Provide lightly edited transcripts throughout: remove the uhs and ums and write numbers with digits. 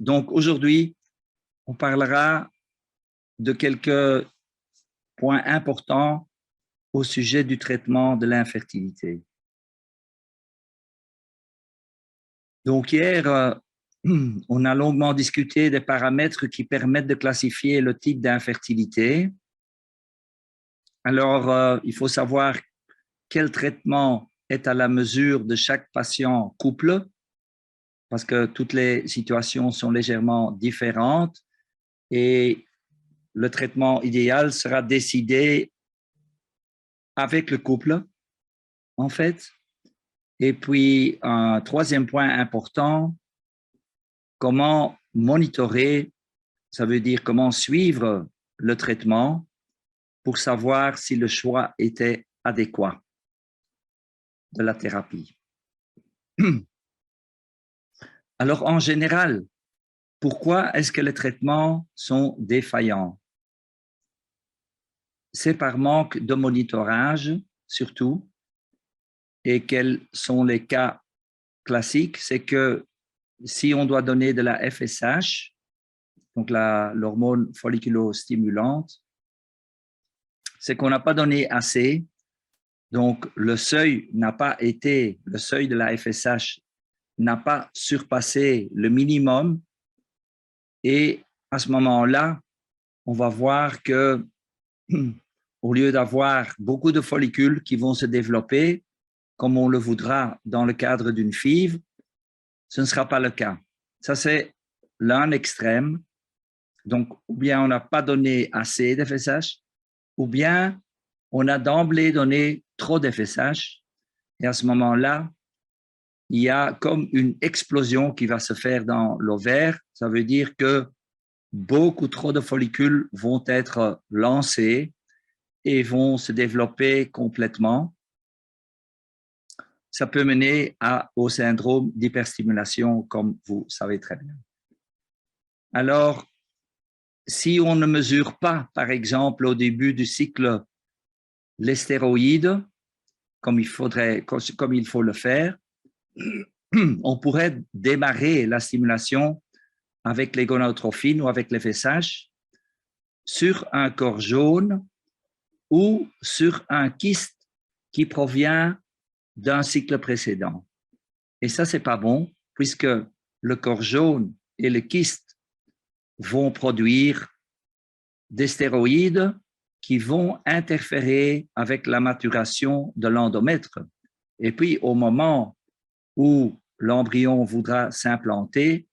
Donc aujourd'hui, on parlera de quelques points importants au sujet du traitement de l'infertilité. Donc hier, on a longuement discuté des paramètres qui permettent de classifier le type d'infertilité. Alors, il faut savoir quel traitement est à la mesure de chaque patient couple, parce que toutes les situations sont légèrement différentes et le traitement idéal sera décidé avec le couple, en fait. Et puis, un troisième point important, comment monitorer, ça veut dire comment suivre le traitement pour savoir si le choix était adéquat de la thérapie. Alors, en général, pourquoi est-ce que les traitements sont défaillants? C'est par manque de monitorage, surtout. Et quels sont les cas classiques? C'est que si on doit donner de la FSH, donc l'hormone folliculostimulante, c'est qu'on n'a pas donné assez. Donc, le seuil de la FSH n'a pas surpassé le minimum. Et à ce moment-là, on va voir que au lieu d'avoir beaucoup de follicules qui vont se développer, comme on le voudra dans le cadre d'une FIV, ce ne sera pas le cas. Ça, c'est l'un extrême. Donc, ou bien on n'a pas donné assez d'FSH, ou bien on a d'emblée donné trop d'FSH. Et à ce moment-là, il y a comme une explosion qui va se faire dans l'ovaire. Ça veut dire que beaucoup trop de follicules vont être lancés et vont se développer complètement. Ça peut mener au syndrome d'hyperstimulation, comme vous savez très bien. Alors, si on ne mesure pas, par exemple, au début du cycle, les stéroïdes, comme il faut le faire, on pourrait démarrer la stimulation avec les gonadotrophines ou avec les FSH sur un corps jaune ou sur un kyste qui provient d'un cycle précédent. Et ça, c'est pas bon, puisque le corps jaune et le kyste vont produire des stéroïdes qui vont interférer avec la maturation de l'endomètre. Et puis, au moment où l'embryon voudra s'implanter,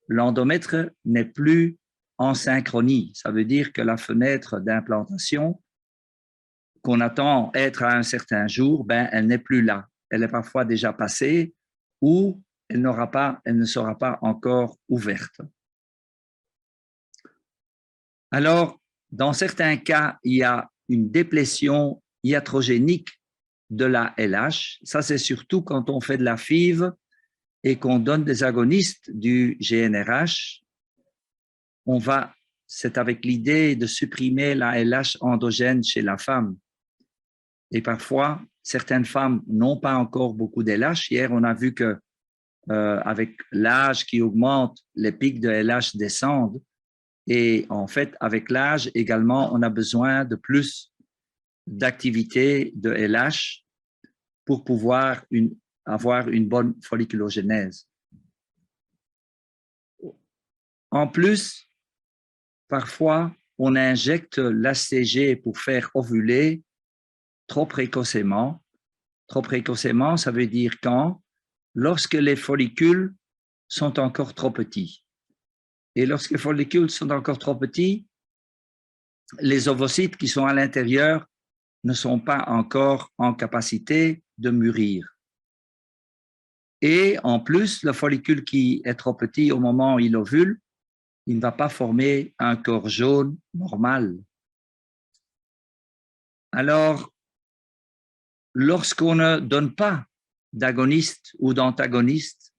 l'endomètre n'est plus en synchronie. Ça veut dire que la fenêtre d'implantation qu'on attend être à un certain jour, elle n'est plus là. Elle est parfois déjà passée ou elle ne sera pas encore ouverte. Alors, dans certains cas, il y a une déplétion iatrogénique de la LH. Ça, c'est surtout quand on fait de la FIV et qu'on donne des agonistes du GnRH. C'est avec l'idée de supprimer la LH endogène chez la femme. Et parfois, certaines femmes n'ont pas encore beaucoup d'LH. Hier, on a vu que avec l'âge qui augmente, les pics de LH descendent. Et en fait, avec l'âge également, on a besoin de plus d'activité de LH pour pouvoir avoir une bonne folliculogénèse. En plus, parfois, on injecte l'HCG pour faire ovuler trop précocement. Trop précocement, ça veut dire quand? Lorsque les follicules sont encore trop petits. Et lorsque les follicules sont encore trop petits, les ovocytes qui sont à l'intérieur ne sont pas encore en capacité de mûrir. Et en plus, le follicule qui est trop petit au moment où il ovule, il ne va pas former un corps jaune normal. Alors, lorsqu'on ne donne pas d'agoniste ou d'antagoniste,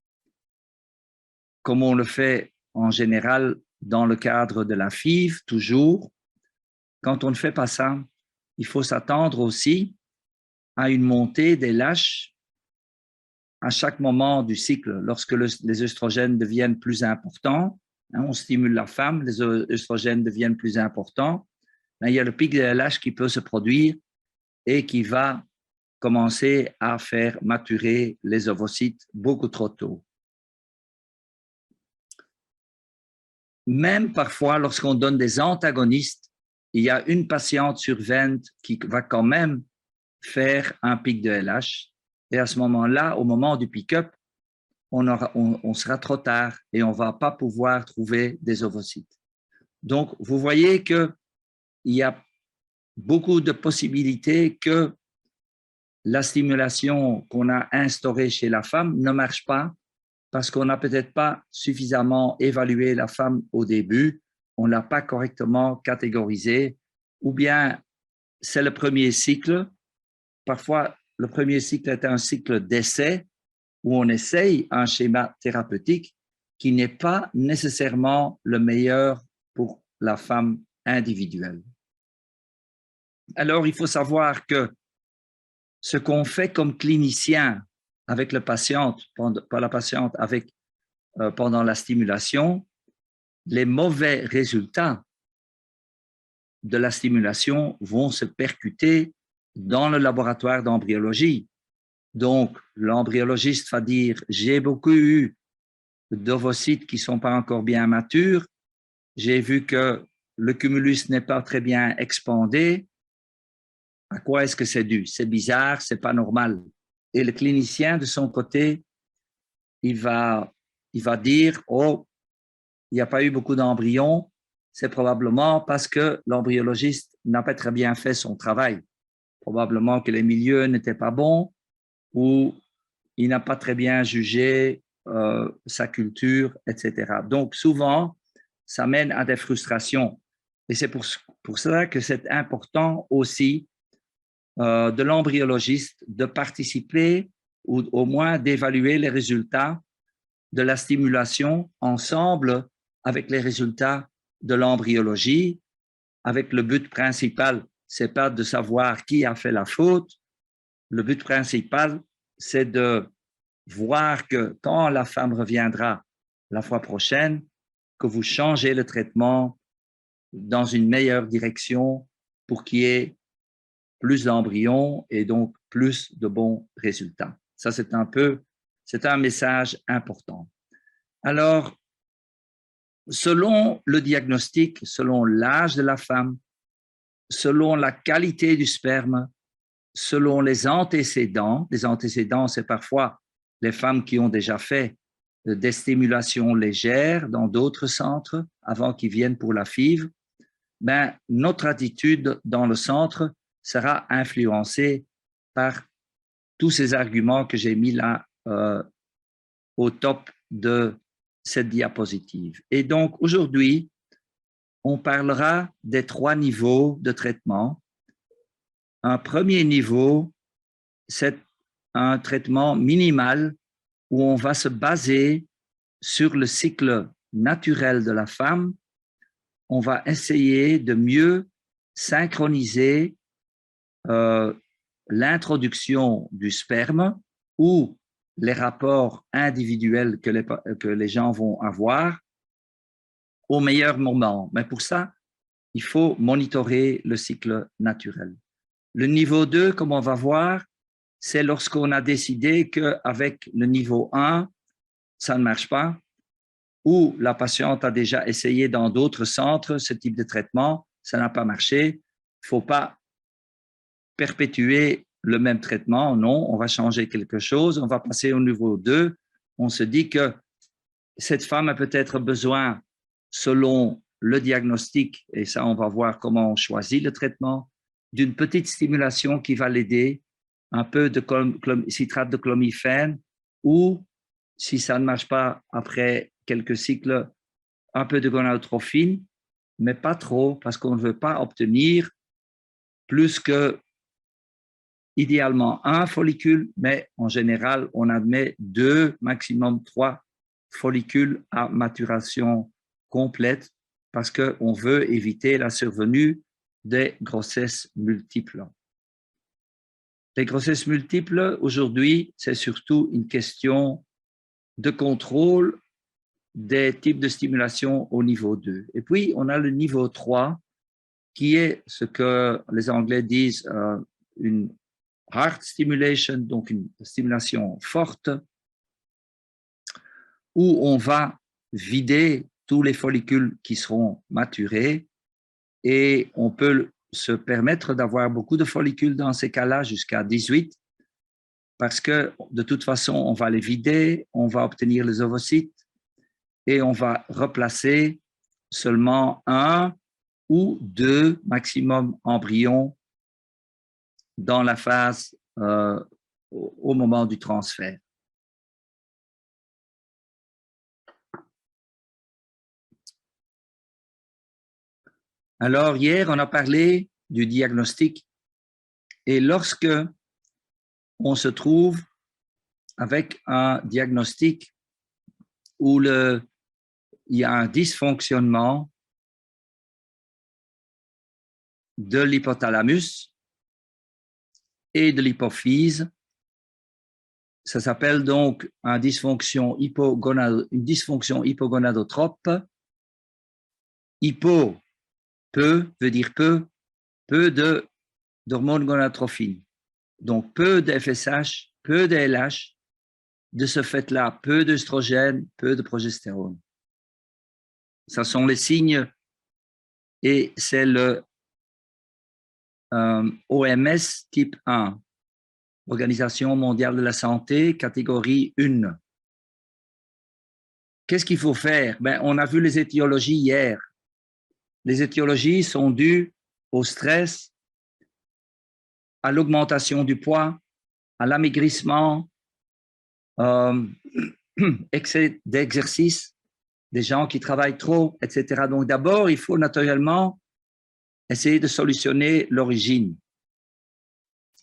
comme on le fait en général dans le cadre de la FIV, toujours, quand on ne fait pas ça, il faut s'attendre aussi à une montée des LH à chaque moment du cycle. Lorsque les œstrogènes deviennent plus importants, hein, on stimule la femme, les oestrogènes deviennent plus importants, ben, il y a le pic de LH qui peut se produire et qui va commencer à faire maturer les ovocytes beaucoup trop tôt. Même parfois, lorsqu'on donne des antagonistes, il y a une patiente sur 20 qui va quand même faire un pic de LH. Et à ce moment-là, au moment du pick-up, on sera trop tard et on ne va pas pouvoir trouver des ovocytes. Donc, vous voyez qu'il y a beaucoup de possibilités que la stimulation qu'on a instaurée chez la femme ne marche pas parce qu'on n'a peut-être pas suffisamment évalué la femme au début, on ne l'a pas correctement catégorisée, ou bien c'est le premier cycle. Parfois, le premier cycle est un cycle d'essai où on essaye un schéma thérapeutique qui n'est pas nécessairement le meilleur pour la femme individuelle. Alors, il faut savoir que ce qu'on fait comme clinicien avec la patiente, pendant la stimulation, les mauvais résultats de la stimulation vont se percuter dans le laboratoire d'embryologie. Donc, l'embryologiste va dire, j'ai beaucoup eu d'ovocytes qui ne sont pas encore bien matures, j'ai vu que le cumulus n'est pas très bien expandé. À quoi est-ce que c'est dû? C'est bizarre, c'est pas normal. Et le clinicien, de son côté, il va dire, oh, il n'y a pas eu beaucoup d'embryons, c'est probablement parce que l'embryologiste n'a pas très bien fait son travail. Probablement que les milieux n'étaient pas bons ou il n'a pas très bien jugé sa culture, etc. Donc, souvent, ça mène à des frustrations. Et c'est pour cela que c'est important aussi de l'embryologiste de participer ou au moins d'évaluer les résultats de la stimulation ensemble avec les résultats de l'embryologie, avec le but principal, c'est pas de savoir qui a fait la faute. Le but principal, c'est de voir que quand la femme reviendra la fois prochaine, que vous changez le traitement dans une meilleure direction pour qu'il y ait plus d'embryons et donc plus de bons résultats. Ça, c'est un message important. Alors, selon le diagnostic, selon l'âge de la femme, selon la qualité du sperme, selon les antécédents, c'est parfois les femmes qui ont déjà fait des stimulations légères dans d'autres centres avant qu'ils viennent pour la FIV, ben, notre attitude dans le centre sera influencée par tous ces arguments que j'ai mis là au top de cette diapositive. Et donc, aujourd'hui, on parlera des 3 niveaux de traitement. Un premier niveau, c'est un traitement minimal où on va se baser sur le cycle naturel de la femme. On va essayer de mieux synchroniser l'introduction du sperme ou les rapports individuels que les gens vont avoir au meilleur moment. Mais pour ça, il faut monitorer le cycle naturel. Le niveau 2, comme on va voir, c'est lorsqu'on a décidé qu'avec le niveau 1, ça ne marche pas, ou la patiente a déjà essayé dans d'autres centres ce type de traitement, ça n'a pas marché. Il ne faut pas perpétuer le même traitement, non, on va changer quelque chose, on va passer au niveau 2. On se dit que cette femme a peut-être besoin, selon le diagnostic, et ça on va voir comment on choisit le traitement, d'une petite stimulation qui va l'aider, un peu de citrate de clomifène, ou si ça ne marche pas après quelques cycles, un peu de gonadotrophine, mais pas trop, parce qu'on ne veut pas obtenir plus que idéalement 1 follicule, mais en général, on admet 2, maximum 3 follicules à maturation complète parce qu'on veut éviter la survenue des grossesses multiples. Les grossesses multiples, aujourd'hui, c'est surtout une question de contrôle des types de stimulation au niveau 2. Et puis, on a le niveau 3, qui est ce que les Anglais disent une heart stimulation, donc une stimulation forte, où on va vider tous les follicules qui seront maturés et on peut se permettre d'avoir beaucoup de follicules dans ces cas-là, jusqu'à 18, parce que de toute façon, on va les vider, on va obtenir les ovocytes et on va replacer seulement 1 ou 2 maximum embryons dans la phase au moment du transfert. Alors, hier, on a parlé du diagnostic et lorsque on se trouve avec un diagnostic où il y a un dysfonctionnement de l'hypothalamus et de l'hypophyse, ça s'appelle donc une dysfonction hypogonadotrope. Hypo, peu, veut dire peu d'hormones gonadotrophines. Donc, peu de FSH, peu de LH, de ce fait-là, peu d'œstrogène, peu de progestérone. Ce sont les signes et c'est le OMS type 1, Organisation mondiale de la santé, catégorie 1. Qu'est-ce qu'il faut faire? On a vu les étiologies hier. Les étiologies sont dues au stress, à l'augmentation du poids, à l'amaigrissement, excès d'exercice, des gens qui travaillent trop, etc. Donc d'abord, il faut naturellement essayer de solutionner l'origine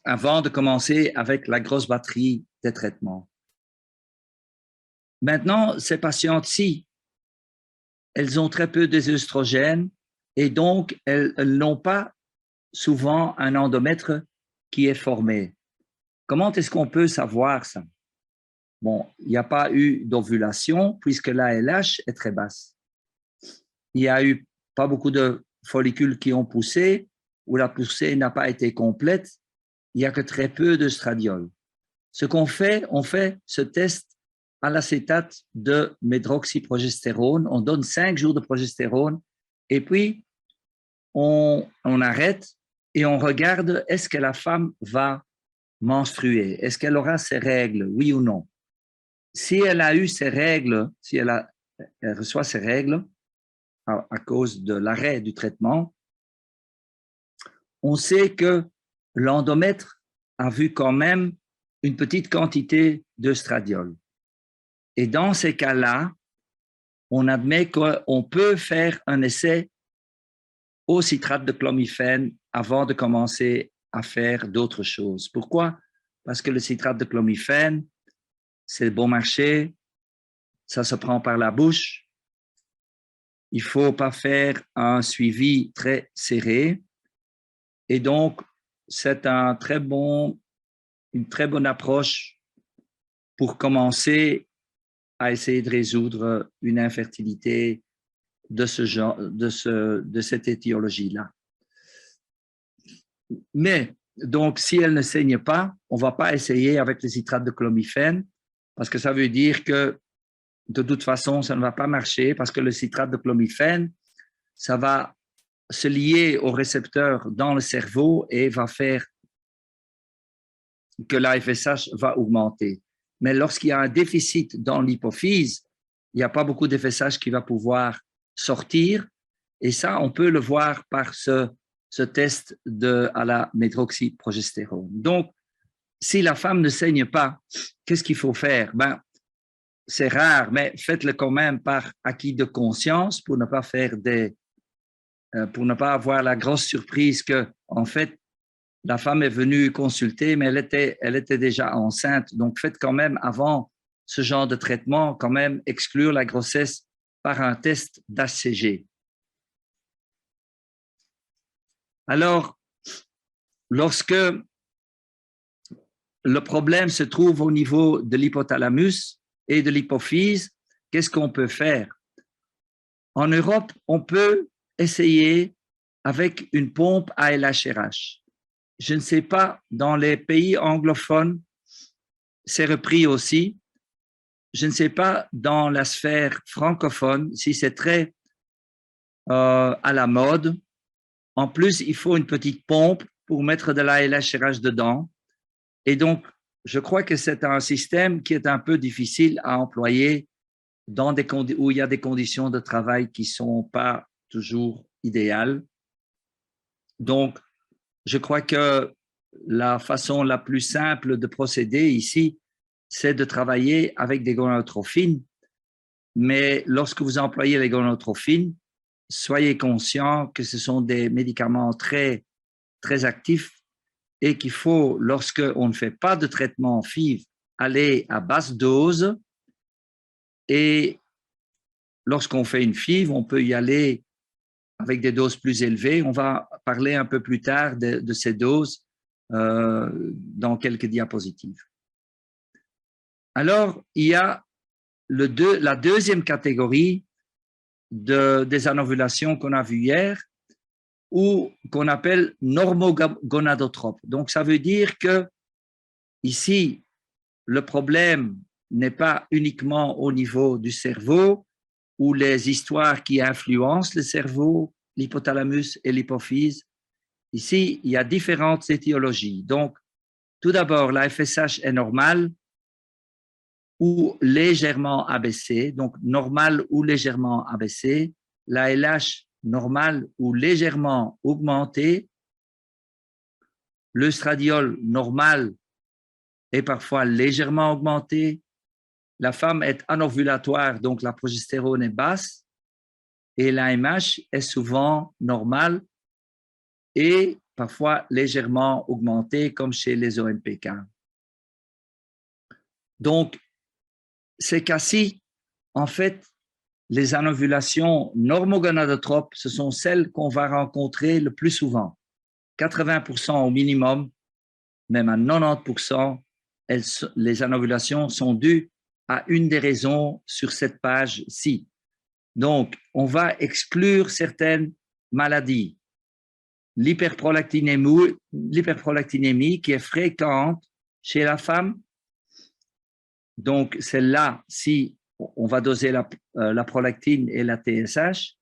avant de commencer avec la grosse batterie des traitements. Maintenant, ces patientes-ci, elles ont très peu d'œstrogènes et donc elles n'ont pas souvent un endomètre qui est formé. Comment est-ce qu'on peut savoir ça? Bon, il n'y a pas eu d'ovulation puisque la LH est très basse. Il n'y a eu pas beaucoup de follicules qui ont poussé ou la poussée n'a pas été complète. Il n'y a que très peu d'œstradiol. Ce qu'on fait, on fait ce test à l'acétate de médroxyprogestérone. On donne 5 jours de progestérone et puis on arrête et on regarde est-ce que la femme va menstruer? Est-ce qu'elle aura ses règles, oui ou non? Si elle a eu ses règles, si elle reçoit ses règles à cause de l'arrêt du traitement, on sait que l'endomètre a vu quand même une petite quantité d'œstradiol. Et dans ces cas-là, on admet qu'on peut faire un essai au citrate de clomifène avant de commencer à faire d'autres choses. Pourquoi? Parce que le citrate de clomifène, c'est bon marché, ça se prend par la bouche, il ne faut pas faire un suivi très serré et donc c'est une très bonne approche pour commencer à essayer de résoudre une infertilité de ce genre, de cette étiologie-là. Mais, donc, si elle ne saigne pas, on ne va pas essayer avec les citrates de clomifène parce que ça veut dire que de toute façon, ça ne va pas marcher parce que le citrate de clomifène, ça va se lier au récepteur dans le cerveau et va faire que la FSH va augmenter. Mais lorsqu'il y a un déficit dans l'hypophyse, il n'y a pas beaucoup de FSH qui va pouvoir sortir. Et ça, on peut le voir par ce test à la médroxyprogestérone. Donc, si la femme ne saigne pas, qu'est-ce qu'il faut faire? C'est rare, mais faites-le quand même par acquis de conscience pour ne pas faire pour ne pas avoir la grosse surprise que, en fait, la femme est venue consulter, mais elle était déjà enceinte. Donc, faites quand même, avant ce genre de traitement, quand même exclure la grossesse par un test d'HCG. Alors, lorsque le problème se trouve au niveau de l'hypothalamus et de l'hypophyse, qu'est-ce qu'on peut faire? En Europe, on peut essayer avec une pompe à LHRH. Je ne sais pas, dans les pays anglophones, c'est repris aussi. Je ne sais pas dans la sphère francophone si c'est très à la mode. En plus, il faut une petite pompe pour mettre de la LHRH dedans. Et donc, je crois que c'est un système qui est un peu difficile à employer dans des où il y a des conditions de travail qui ne sont pas toujours idéales. Donc, je crois que la façon la plus simple de procéder ici, c'est de travailler avec des gonadotrophines. Mais lorsque vous employez les gonadotrophines, soyez conscient que ce sont des médicaments très, très actifs et qu'il faut, lorsqu'on ne fait pas de traitement FIV, aller à basse dose. Et lorsqu'on fait une FIV, on peut y aller avec des doses plus élevées. On va parler un peu plus tard de ces doses dans quelques diapositives. Alors, il y a la deuxième catégorie des anovulations qu'on a vues hier, ou qu'on appelle normogonadotropes. Donc, ça veut dire que ici, le problème n'est pas uniquement au niveau du cerveau ou les histoires qui influencent le cerveau, l'hypothalamus et l'hypophyse. Ici, il y a différentes étiologies. Donc, tout d'abord, la FSH est normale ou légèrement abaissée, donc normale ou légèrement abaissée. La LH normale ou légèrement augmentée. Le stradiol normal est parfois légèrement augmenté. La femme est anovulatoire, donc la progestérone est basse. Et l'AMH est souvent normale et parfois légèrement augmentée, comme chez les OMPK. Donc, ces cas-ci, en fait, les anovulations normogonadotropes, ce sont celles qu'on va rencontrer le plus souvent. 80% au minimum, même à 90%, les anovulations sont dues à une des raisons sur cette page-ci. Donc, on va exclure certaines maladies. L'hyperprolactinémie qui est fréquente chez la femme. Donc, celle-là, si on va doser la prolactine et la TSH,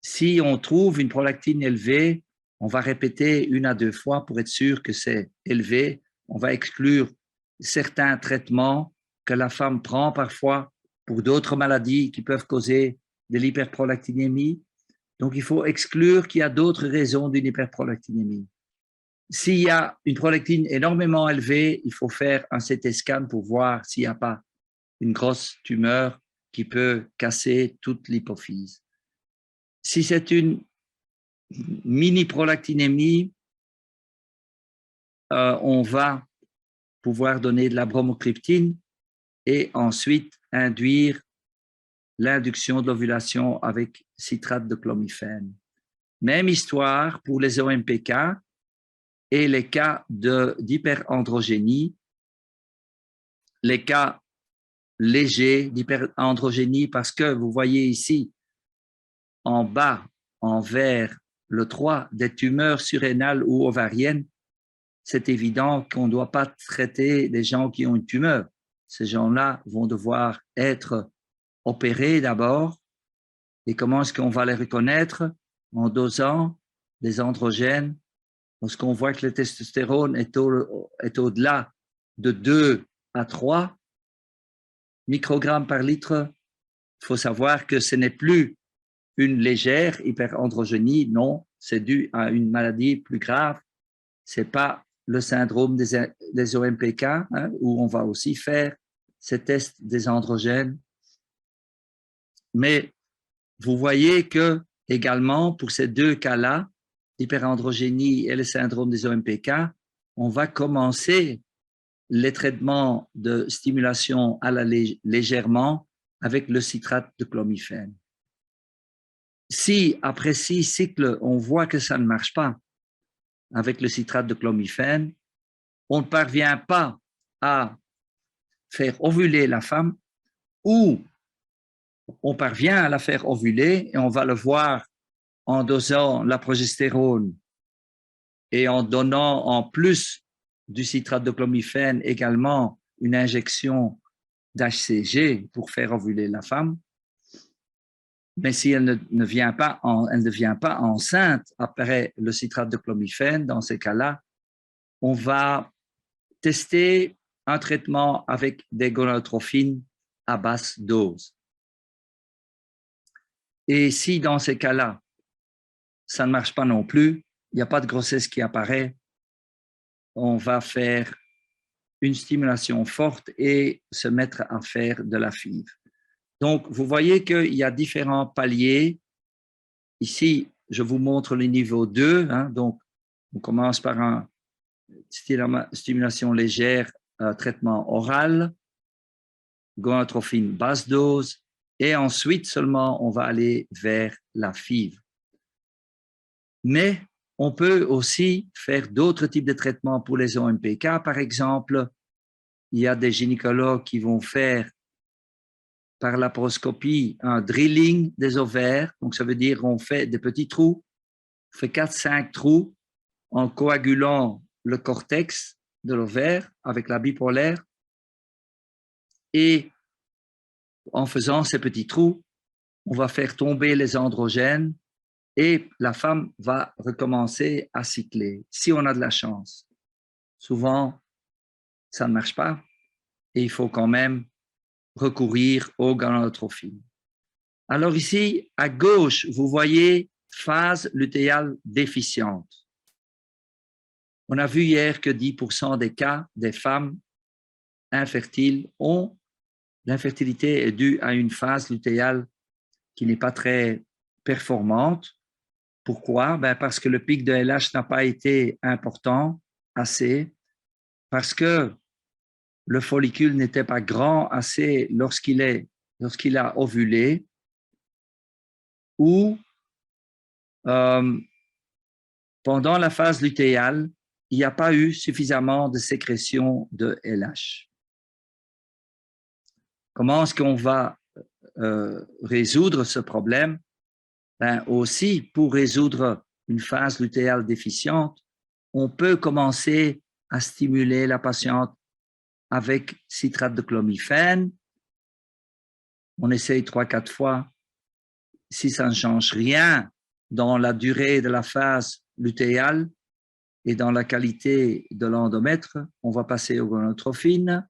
si on trouve une prolactine élevée, on va répéter 1 à 2 fois pour être sûr que c'est élevé. On va exclure certains traitements que la femme prend parfois pour d'autres maladies qui peuvent causer de l'hyperprolactinémie. Donc, il faut exclure qu'il y a d'autres raisons d'une hyperprolactinémie. S'il y a une prolactine énormément élevée, il faut faire un CT scan pour voir s'il n'y a pas une grosse tumeur qui peut casser toute l'hypophyse. Si c'est une mini-prolactinémie, on va pouvoir donner de la bromocriptine et ensuite induire l'induction de l'ovulation avec citrate de clomifène. Même histoire pour les OMPK et les cas d'hyperandrogénie, les cas légers d'hyperandrogénie, parce que vous voyez ici, en bas, en vert, le 3, des tumeurs surrénales ou ovariennes, c'est évident qu'on ne doit pas traiter les gens qui ont une tumeur. Ces gens-là vont devoir être opérés d'abord. Et comment est-ce qu'on va les reconnaître? En dosant des androgènes. Lorsqu'on voit que le testostérone est au-delà de 2 à 3 microgrammes par litre, il faut savoir que ce n'est plus une légère hyperandrogénie, non, c'est dû à une maladie plus grave. Ce n'est pas le syndrome des OMPK, hein, où on va aussi faire ces tests des androgènes. Mais vous voyez que également pour ces deux cas-là, l'hyperandrogénie et le syndrome des OMPK, on va commencer les traitements de stimulation à la légèrement avec le citrate de clomifène. Si après 6 cycles, on voit que ça ne marche pas avec le citrate de clomifène, on ne parvient pas à faire ovuler la femme ou on parvient à la faire ovuler et on va le voir en dosant la progestérone et en donnant en plus du citrate de clomifène également une injection d'HCG pour faire ovuler la femme. Mais si elle ne vient pas enceinte après le citrate de clomifène, dans ces cas-là, on va tester un traitement avec des gonadotrophines à basse dose. Et si dans ces cas-là, ça ne marche pas non plus, il n'y a pas de grossesse qui apparaît, on va faire une stimulation forte et se mettre à faire de la FIV. Donc, vous voyez qu'il y a différents paliers. Ici, je vous montre le niveau 2. Donc, on commence par une stimulation légère, traitement oral, gonadotrophine basse dose, et ensuite seulement on va aller vers la FIV. Mais on peut aussi faire d'autres types de traitements pour les OMPK. Par exemple, il y a des gynécologues qui vont faire par laparoscopie un drilling des ovaires. Donc, ça veut dire qu'on fait des petits trous, on fait 4-5 trous en coagulant le cortex de l'ovaire avec la bipolaire. Et en faisant ces petits trous, on va faire tomber les androgènes et la femme va recommencer à cycler, si on a de la chance. Souvent, ça ne marche pas et il faut quand même recourir aux gonadotrophines. Alors ici, à gauche, vous voyez phase lutéale déficiente. On a vu hier que 10% des cas des femmes infertiles ont l'infertilité est due à une phase lutéale qui n'est pas très performante. Pourquoi? Parce que le pic de LH n'a pas été important assez, parce que le follicule n'était pas grand assez lorsqu'il a ovulé, ou pendant la phase lutéale, il n'y a pas eu suffisamment de sécrétion de LH. Comment est-ce qu'on va résoudre ce problème? Aussi, pour résoudre une phase lutéale déficiente, on peut commencer à stimuler la patiente avec citrate de clomifène. On essaye 3-4 fois. Si ça ne change rien dans la durée de la phase lutéale et dans la qualité de l'endomètre, on va passer aux gonadotrophines.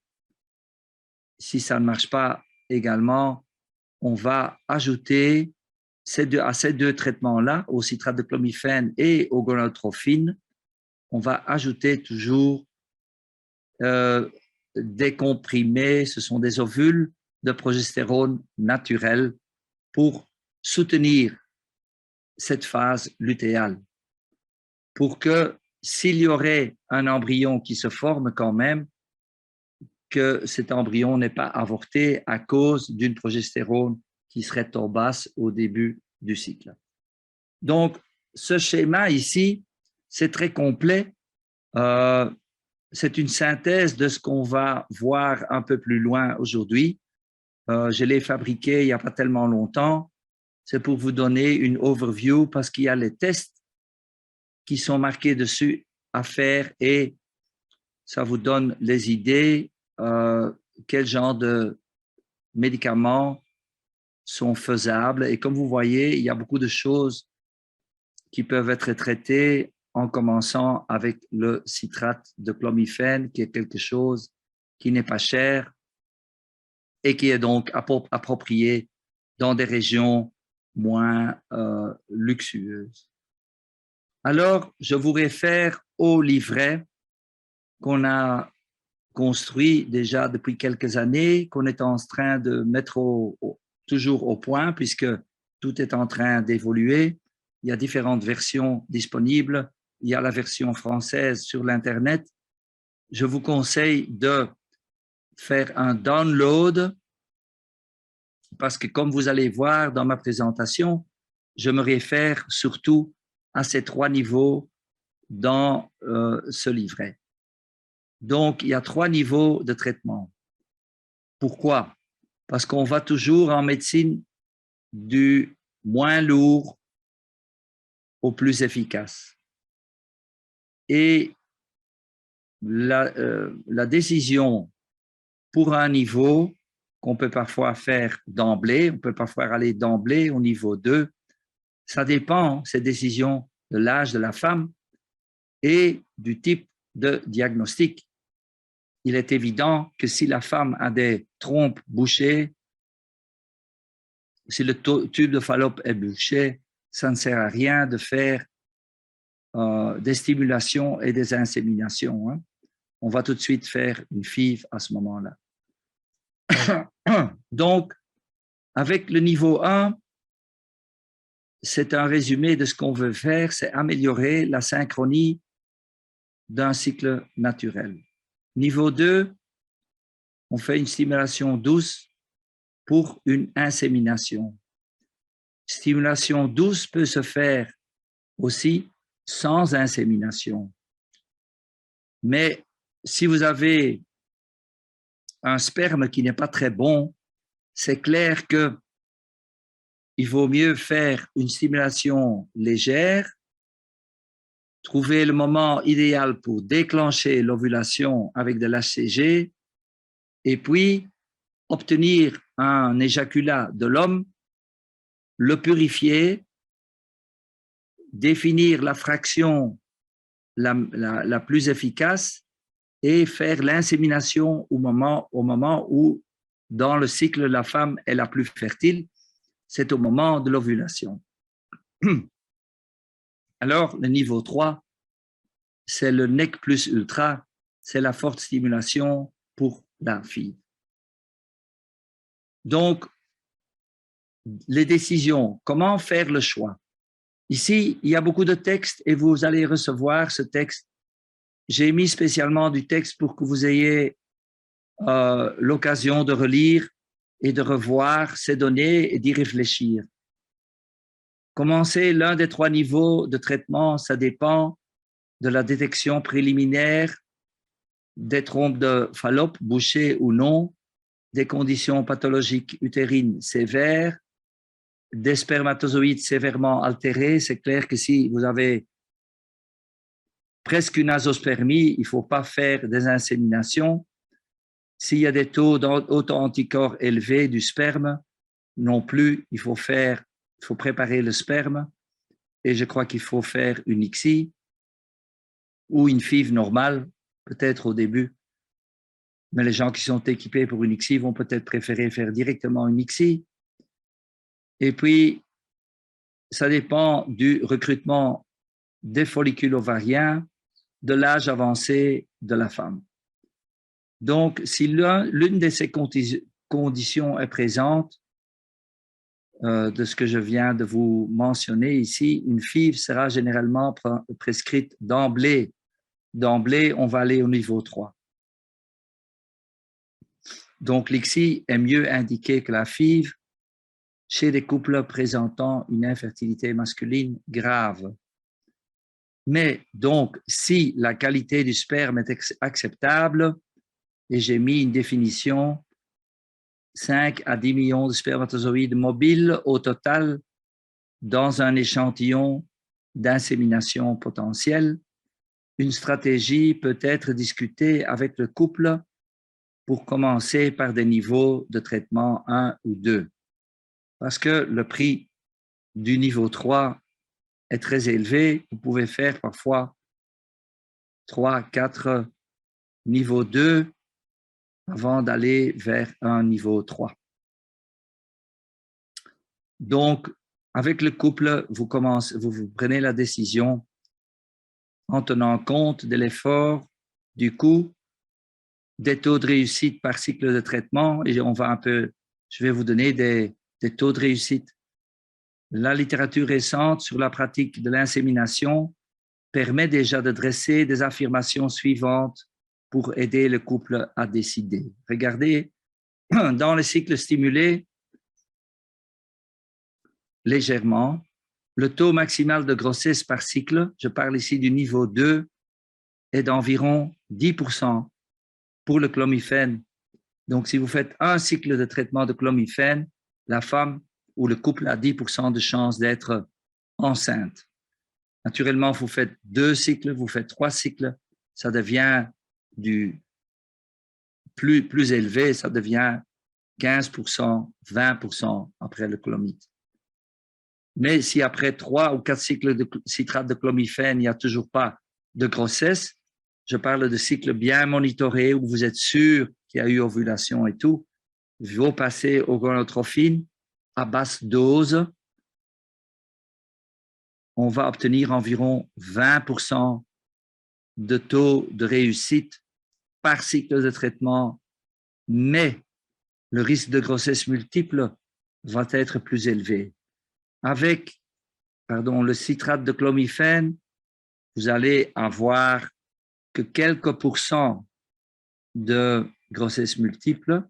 Si ça ne marche pas également, on va ajouter à ces deux traitements-là, au citrate de clomifène et aux gonadotrophines, on va ajouter toujours des comprimés, ce sont des ovules de progestérone naturelle pour soutenir cette phase lutéale, pour que s'il y aurait un embryon qui se forme quand même, que cet embryon n'est pas avorté à cause d'une progestérone qui serait trop basse au début du cycle. Donc, ce schéma ici, c'est très complet. C'est une synthèse de ce qu'on va voir un peu plus loin aujourd'hui. Je l'ai fabriqué il n'y a pas tellement longtemps. C'est pour vous donner une overview parce qu'il y a les tests qui sont marqués dessus à faire et ça vous donne les idées, quel genre de médicaments sont faisables. Et comme vous voyez, il y a beaucoup de choses qui peuvent être traitées en commençant avec le citrate de clomifène, qui est quelque chose qui n'est pas cher et qui est donc approprié dans des régions moins luxueuses. Alors, je vous réfère au livret qu'on a construit déjà depuis quelques années, qu'on est en train de mettre toujours au point, puisque tout est en train d'évoluer. Il y a différentes versions disponibles. Il y a la version française sur l'Internet. Je vous conseille de faire un download parce que, comme vous allez voir dans ma présentation, je me réfère surtout à ces 3 niveaux dans ce livret. Donc, il y a 3 niveaux de traitement. Pourquoi? Parce qu'on va toujours en médecine du moins lourd au plus efficace. Et la décision pour un niveau qu'on peut parfois faire d'emblée, on peut parfois aller d'emblée au niveau 2, ça dépend, cette décision, de l'âge de la femme et du type de diagnostic. Il est évident que si la femme a des trompes bouchées, si le tube de Fallope est bouché, ça ne sert à rien de faire des stimulations et des inséminations. Hein. On va tout de suite faire une FIV à ce moment-là. Donc, avec le niveau 1, c'est un résumé de ce qu'on veut faire, c'est améliorer la synchronie d'un cycle naturel. Niveau 2, on fait une stimulation douce pour une insémination. Stimulation douce peut se faire aussi sans insémination. Mais si vous avez un sperme qui n'est pas très bon, c'est clair que il vaut mieux faire une stimulation légère, trouver le moment idéal pour déclencher l'ovulation avec de l'HCG et puis obtenir un éjaculat de l'homme, le purifier, définir la fraction la plus efficace et faire l'insémination au moment où, dans le cycle, la femme est la plus fertile, c'est au moment de l'ovulation. Alors, le niveau 3, c'est le NEC plus ultra, c'est la forte stimulation pour la fille. Donc, les décisions, comment faire le choix? Ici, il y a beaucoup de textes et vous allez recevoir ce texte. J'ai mis spécialement du texte pour que vous ayez l'occasion de relire et de revoir ces données et d'y réfléchir. Commencer l'un des 3 niveaux de traitement, ça dépend de la détection préliminaire des trompes de Fallope, bouchées ou non, des conditions pathologiques utérines sévères, des spermatozoïdes sévèrement altérés. C'est clair que si vous avez presque une azospermie, il ne faut pas faire des inséminations. S'il y a des taux d'auto-anticorps élevés du sperme, non plus, il faut préparer le sperme et je crois qu'il faut faire une ICSI ou une FIV normale, peut-être au début. Mais les gens qui sont équipés pour une ICSI vont peut-être préférer faire directement une ICSI. Et puis, ça dépend du recrutement des follicules ovariens, de l'âge avancé de la femme. Donc, si l'une de ces conditions est présente, de ce que je viens de vous mentionner ici, une FIV sera généralement prescrite d'emblée. D'emblée, on va aller au niveau 3. Donc, l'ICSI est mieux indiqué que la FIV chez des couples présentant une infertilité masculine grave. Mais donc, si la qualité du sperme est acceptable, et j'ai mis une définition, 5 à 10 millions de spermatozoïdes mobiles au total dans un échantillon d'insémination potentielle, une stratégie peut être discutée avec le couple pour commencer par des niveaux de traitement 1 ou 2. Parce que le prix du niveau 3 est très élevé. Vous pouvez faire parfois 3, 4 niveaux 2 avant d'aller vers un niveau 3. Donc, avec le couple, vous prenez la décision en tenant compte de l'effort, du coût, des taux de réussite par cycle de traitement. Et je vais vous donner des taux de réussite. La littérature récente sur la pratique de l'insémination permet déjà de dresser des affirmations suivantes pour aider le couple à décider. Regardez, dans les cycles stimulés, légèrement, le taux maximal de grossesse par cycle, je parle ici du niveau 2, est d'environ 10% pour le clomifène. Donc, si vous faites un cycle de traitement de clomifène, la femme où le couple a 10% de chance d'être enceinte. Naturellement, vous faites 2 cycles, vous faites 3 cycles, ça devient du plus élevé, ça devient 15%, 20% après le clomide. Mais si après 3 ou 4 cycles de citrate de clomiphène, il n'y a toujours pas de grossesse, je parle de cycles bien monitorés où vous êtes sûr qu'il y a eu ovulation et tout, vous passez au gonadotrophine à basse dose, on va obtenir environ 20% de taux de réussite par cycle de traitement, mais le risque de grossesse multiple va être plus élevé. Avec le citrate de clomiphène, vous allez avoir que quelques pourcents de grossesse multiple.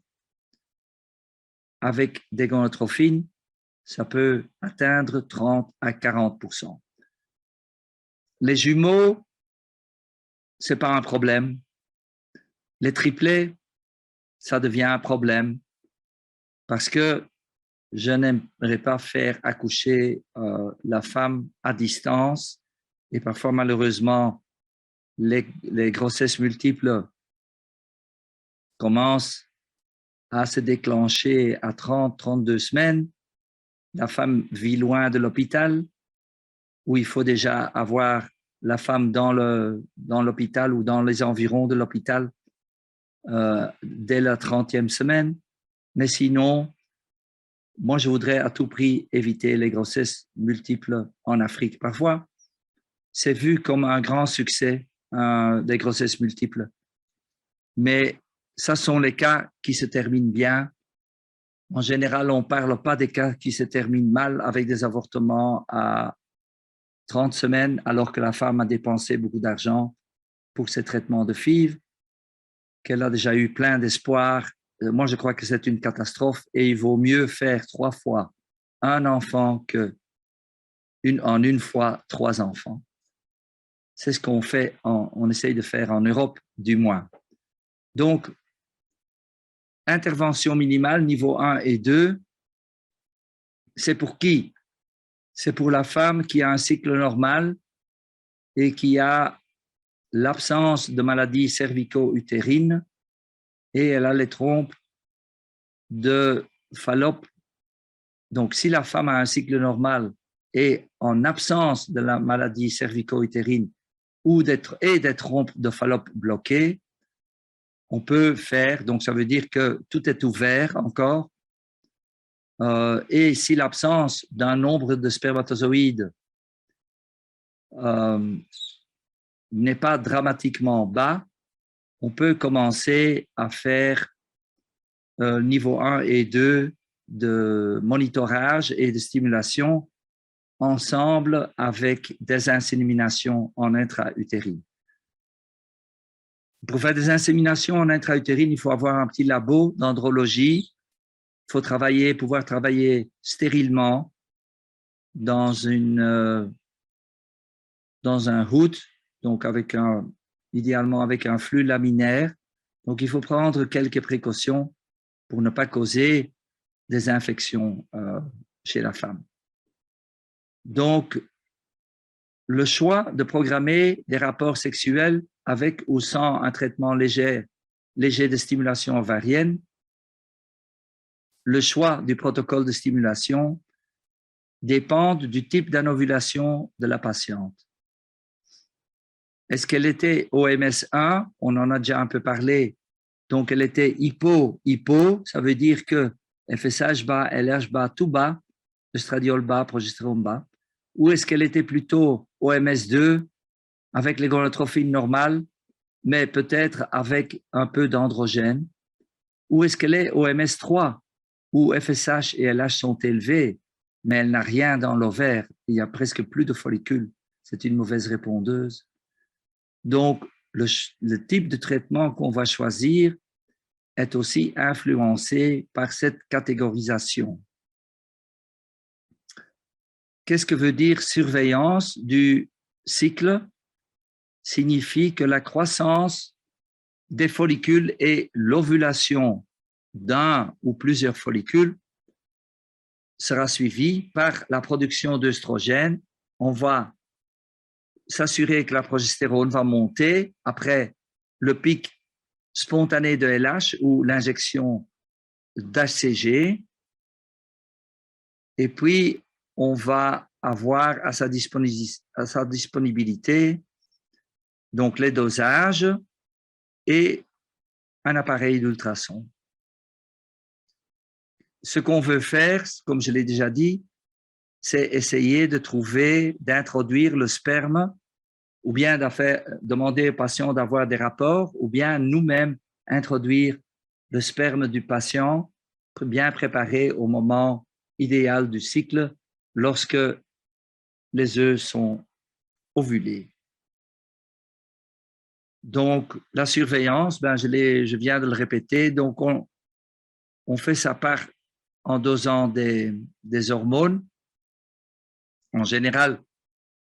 Avec des gonadotrophines, ça peut atteindre 30 à 40%. Les jumeaux, ce n'est pas un problème. Les triplés, ça devient un problème parce que je n'aimerais pas faire accoucher la femme à distance et parfois, malheureusement, les grossesses multiples commencent à se déclencher à 30, 32 semaines. La femme vit loin de l'hôpital, où il faut déjà avoir la femme dans l'hôpital ou dans les environs de l'hôpital dès la 30e semaine. Mais sinon, moi, je voudrais à tout prix éviter les grossesses multiples en Afrique. Parfois, c'est vu comme un grand succès des grossesses multiples. Mais ça sont les cas qui se terminent bien. En général, on ne parle pas des cas qui se terminent mal avec des avortements à 30 semaines, alors que la femme a dépensé beaucoup d'argent pour ses traitements de FIV, qu'elle a déjà eu plein d'espoir. Moi, je crois que c'est une catastrophe et il vaut mieux faire 3 fois un enfant en une fois 3 enfants. C'est ce qu'on fait, on essaye de faire en Europe, du moins. Donc, intervention minimale, niveau 1 et 2, c'est pour qui? C'est pour la femme qui a un cycle normal et qui a l'absence de maladie cervico-utérine et elle a les trompes de Fallope. Donc, si la femme a un cycle normal et en absence de la maladie cervico-utérine ou des trompes de Fallope bloquées, on peut faire, donc ça veut dire que tout est ouvert encore, et si l'absence d'un nombre de spermatozoïdes n'est pas dramatiquement bas, on peut commencer à faire niveau 1 et 2 de monitorage et de stimulation ensemble avec des inséminations en intra-utérine. Pour faire des inséminations en intra-utérine, il faut avoir un petit labo d'andrologie. Il faut pouvoir travailler stérilement dans un hood, donc idéalement avec un flux laminaire. Donc, il faut prendre quelques précautions pour ne pas causer des infections chez la femme. Donc, le choix de programmer des rapports sexuels avec ou sans un traitement léger de stimulation ovarienne, le choix du protocole de stimulation dépendent du type d'anovulation de la patiente. Est-ce qu'elle était OMS 1? On en a déjà un peu parlé. Donc, elle était hypo, ça veut dire que FSH bas, LH bas, tout bas, estradiol bas, progestérone bas. Ou est-ce qu'elle était plutôt OMS 2 avec les gonadotrophines normales, mais peut-être avec un peu d'androgène? Ou est-ce qu'elle est OMS 3 où FSH et LH sont élevés, mais elle n'a rien dans l'ovaire, il y a presque plus de follicules, c'est une mauvaise répondeuse. Donc, le type de traitement qu'on va choisir est aussi influencé par cette catégorisation. Qu'est-ce que veut dire surveillance du cycle? Signifie que la croissance des follicules et l'ovulation d'un ou plusieurs follicules sera suivi par la production d'œstrogène. On va s'assurer que la progestérone va monter après le pic spontané de LH ou l'injection d'HCG. Et puis, on va avoir à sa disponibilité donc les dosages et un appareil d'ultrason. Ce qu'on veut faire, comme je l'ai déjà dit, c'est essayer de trouver, d'introduire le sperme ou bien demander au patient d'avoir des rapports ou bien nous-mêmes introduire le sperme du patient bien préparé au moment idéal du cycle lorsque les œufs sont ovulés. Donc, la surveillance, je viens de le répéter, donc on fait ça en dosant des hormones. En général,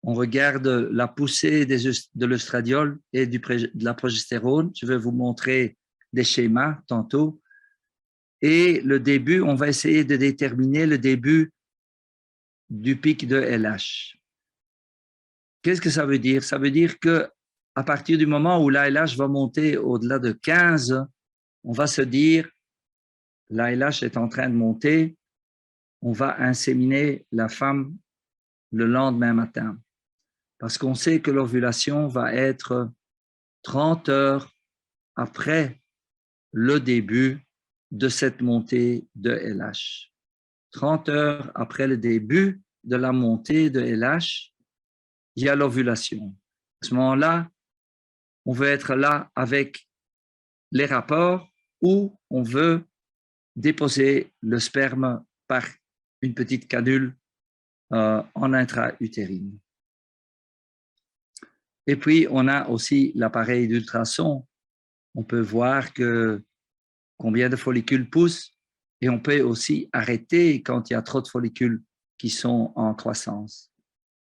on regarde la poussée de l'œstradiol et de la progestérone. Je vais vous montrer des schémas tantôt. Et le début, on va essayer de déterminer le début du pic de LH. Qu'est-ce que ça veut dire? Ça veut dire que à partir du moment où la LH va monter au-delà de 15, on va se dire la LH est en train de monter, on va inséminer la femme le lendemain matin. Parce qu'on sait que l'ovulation va être 30 heures après le début de cette montée de LH. 30 heures après le début de la montée de LH, il y a l'ovulation. À ce moment-là, on veut être là avec les rapports ou on veut déposer le sperme par une petite canule en intra-utérine. Et puis, on a aussi l'appareil d'ultrason. On peut voir combien de follicules poussent et on peut aussi arrêter quand il y a trop de follicules qui sont en croissance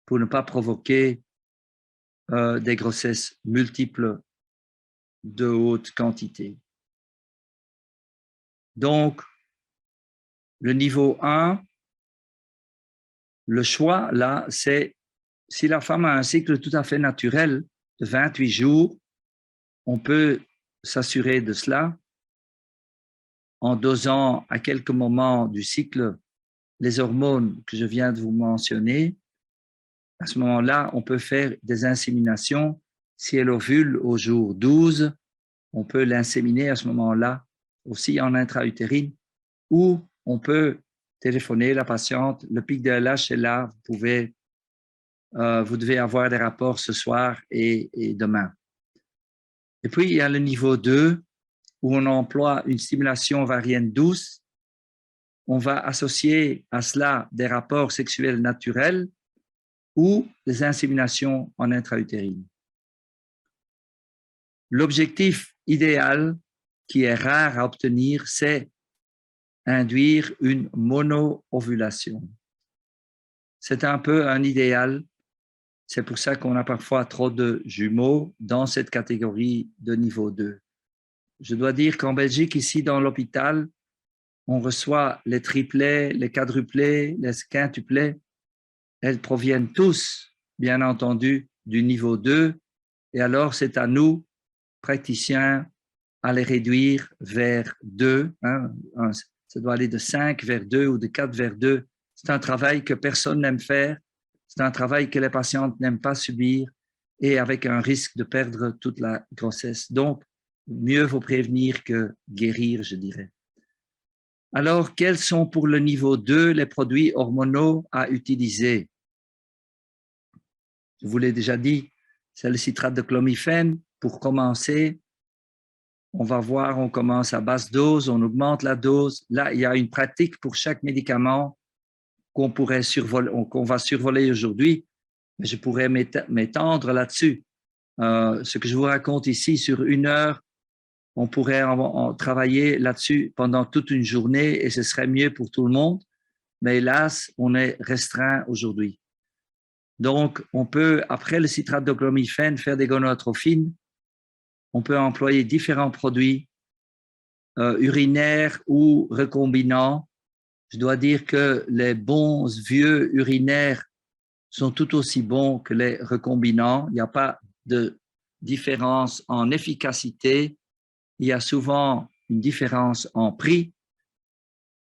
pour ne pas provoquer des grossesses multiples de haute quantité. Donc, le niveau 1, le choix là, c'est si la femme a un cycle tout à fait naturel de 28 jours, on peut s'assurer de cela en dosant à quelques moments du cycle les hormones que je viens de vous mentionner. À ce moment-là, on peut faire des inséminations. Si elle ovule au jour 12, on peut l'inséminer à ce moment-là aussi en intra-utérine ou on peut téléphoner la patiente. Le pic de LH est là, vous devez avoir des rapports ce soir et demain. Et puis, il y a le niveau 2 où on emploie une stimulation ovarienne douce. On va associer à cela des rapports sexuels naturels ou des inséminations en intra-utérine. L'objectif idéal, qui est rare à obtenir, c'est induire une mono-ovulation. C'est un peu un idéal. C'est pour ça qu'on a parfois trop de jumeaux dans cette catégorie de niveau 2. Je dois dire qu'en Belgique, ici dans l'hôpital, on reçoit les triplets, les quadruplets, les quintuplets. Elles proviennent tous, bien entendu, du niveau 2. Et alors, c'est à nous, praticiens, à les réduire vers 2. Ça doit aller de 5 vers 2 ou de 4 vers 2. C'est un travail que personne n'aime faire. C'est un travail que les patientes n'aiment pas subir et avec un risque de perdre toute la grossesse. Donc, mieux vaut prévenir que guérir, je dirais. Alors, quels sont pour le niveau 2 les produits hormonaux à utiliser? Je vous l'ai déjà dit, c'est le citrate de clomifène. Pour commencer, on va voir, on commence à basse dose, on augmente la dose. Là, il y a une pratique pour chaque médicament qu'on va survoler aujourd'hui, mais je pourrais m'étendre là-dessus. Ce que je vous raconte ici sur 1 heure, on pourrait en travailler là-dessus pendant toute une journée et ce serait mieux pour tout le monde. Mais hélas, on est restreint aujourd'hui. Donc, on peut, après le citrate de clomifène, faire des gonotrophines. On peut employer différents produits urinaires ou recombinants Je dois dire que les bons vieux urinaires sont tout aussi bons que les recombinants. Il n'y a pas de différence en efficacité. Il y a souvent une différence en prix.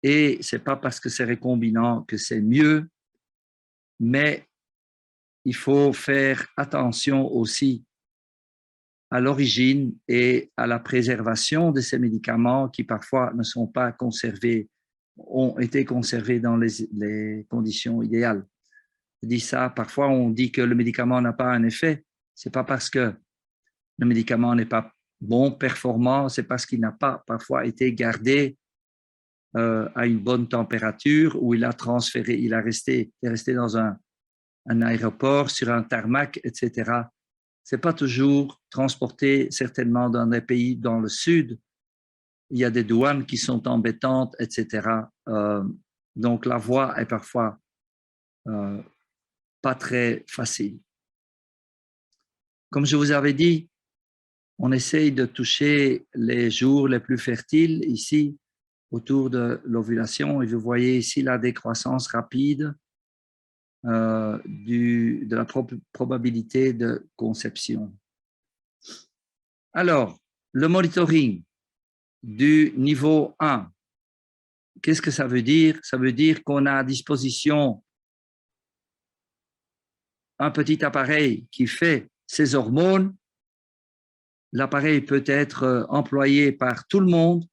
Et ce n'est pas parce que c'est recombinant que c'est mieux, mais il faut faire attention aussi à l'origine et à la préservation de ces médicaments qui parfois ne sont pas conservés, ont été conservés dans les conditions idéales. Je dis ça, parfois on dit que le médicament n'a pas un effet. Ce n'est pas parce que le médicament n'est pas bon, performant, c'est parce qu'il n'a pas parfois été gardé à une bonne température où il a transféré, il est resté dans un aéroport, sur un tarmac, etc. C'est pas toujours transporté, certainement dans des pays dans le sud. Il y a des douanes qui sont embêtantes, etc. Donc la voie est parfois pas très facile. Comme je vous avais dit, on essaye de toucher les jours les plus fertiles ici autour de l'ovulation et vous voyez ici la décroissance rapide de la probabilité de conception. Alors, le monitoring du niveau 1, qu'est-ce que ça veut dire? Ça veut dire qu'on a à disposition un petit appareil qui fait ces hormones. L'appareil peut être employé par tout le monde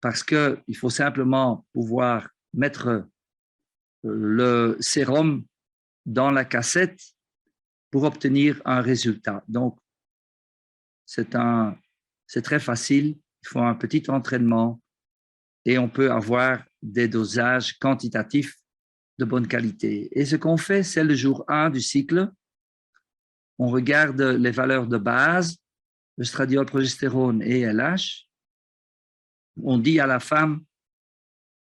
parce qu'il faut simplement pouvoir mettre le sérum dans la cassette pour obtenir un résultat. Donc, c'est très facile, il faut un petit entraînement et on peut avoir des dosages quantitatifs de bonne qualité. Et ce qu'on fait, c'est le jour 1 du cycle. On regarde les valeurs de base, estradiol, progestérone et LH. On dit à la femme,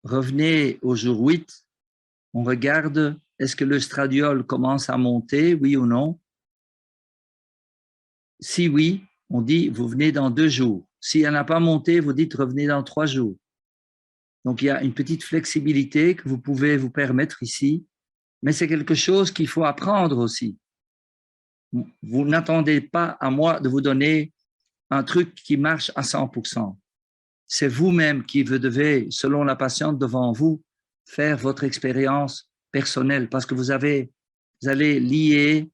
revenez au jour 8. On regarde, est-ce que l'estradiol commence à monter, oui ou non? Si oui, on dit, vous venez dans 2 jours. Si elle n'a pas monté, vous dites, revenez dans 3 jours. Donc, il y a une petite flexibilité que vous pouvez vous permettre ici, mais c'est quelque chose qu'il faut apprendre aussi. Vous n'attendez pas à moi de vous donner un truc qui marche à 100%. C'est vous-même qui vous devez, selon la patiente devant vous, faire votre expérience personnelle parce que vous allez lier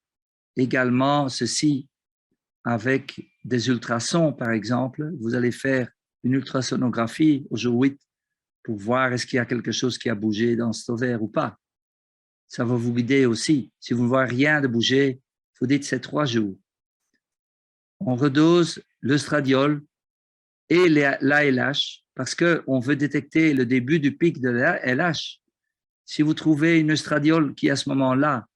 également ceci avec des ultrasons, par exemple. Vous allez faire une ultrasonographie au jour 8 pour voir est-ce qu'il y a quelque chose qui a bougé dans cet ovaire ou pas. Ça va vous guider aussi. Si vous ne voyez rien de bouger, vous dites c'est 3 jours. On redose l'estradiol et l'ALH parce qu'on veut détecter le début du pic de l'ALH. Si vous trouvez une estradiol qui à ce moment-là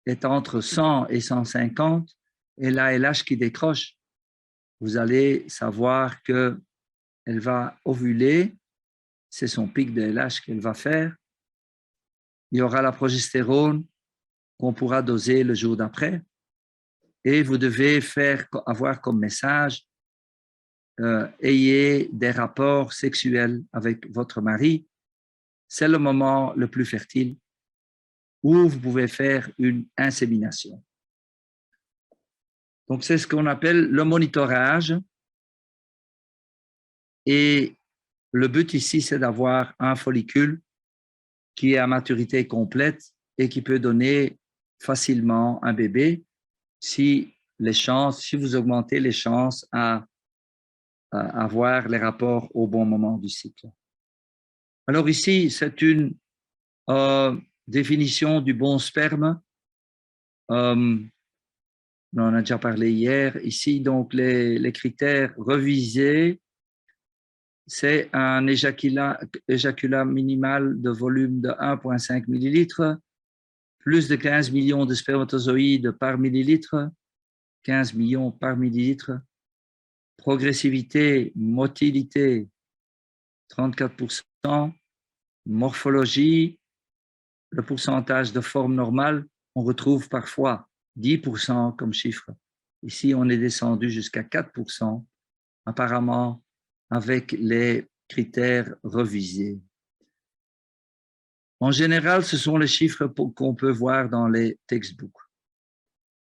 est entre 100 et 150 et l'ALH qui décroche, vous allez savoir qu'elle va ovuler, c'est son pic de LH qu'elle va faire. Il y aura la progestérone qu'on pourra doser le jour d'après. Et vous devez avoir comme message, ayez des rapports sexuels avec votre mari. C'est le moment le plus fertile où vous pouvez faire une insémination. Donc, c'est ce qu'on appelle le monitorage. Et le but ici, c'est d'avoir un follicule qui est à maturité complète et qui peut donner facilement un bébé si vous augmentez les chances à avoir les rapports au bon moment du cycle. Alors ici, c'est une définition du bon sperme. On en a déjà parlé hier. Ici, donc, les critères revisés, c'est un éjaculat minimal de volume de 1,5 millilitres, plus de 15 millions de spermatozoïdes par millilitre, 15 millions par millilitre, progressivité, motilité, 34%, morphologie, le pourcentage de forme normale, on retrouve parfois 10% comme chiffre. Ici, on est descendu jusqu'à 4%, apparemment avec les critères revisés. En général, ce sont les chiffres qu'on peut voir dans les textbooks.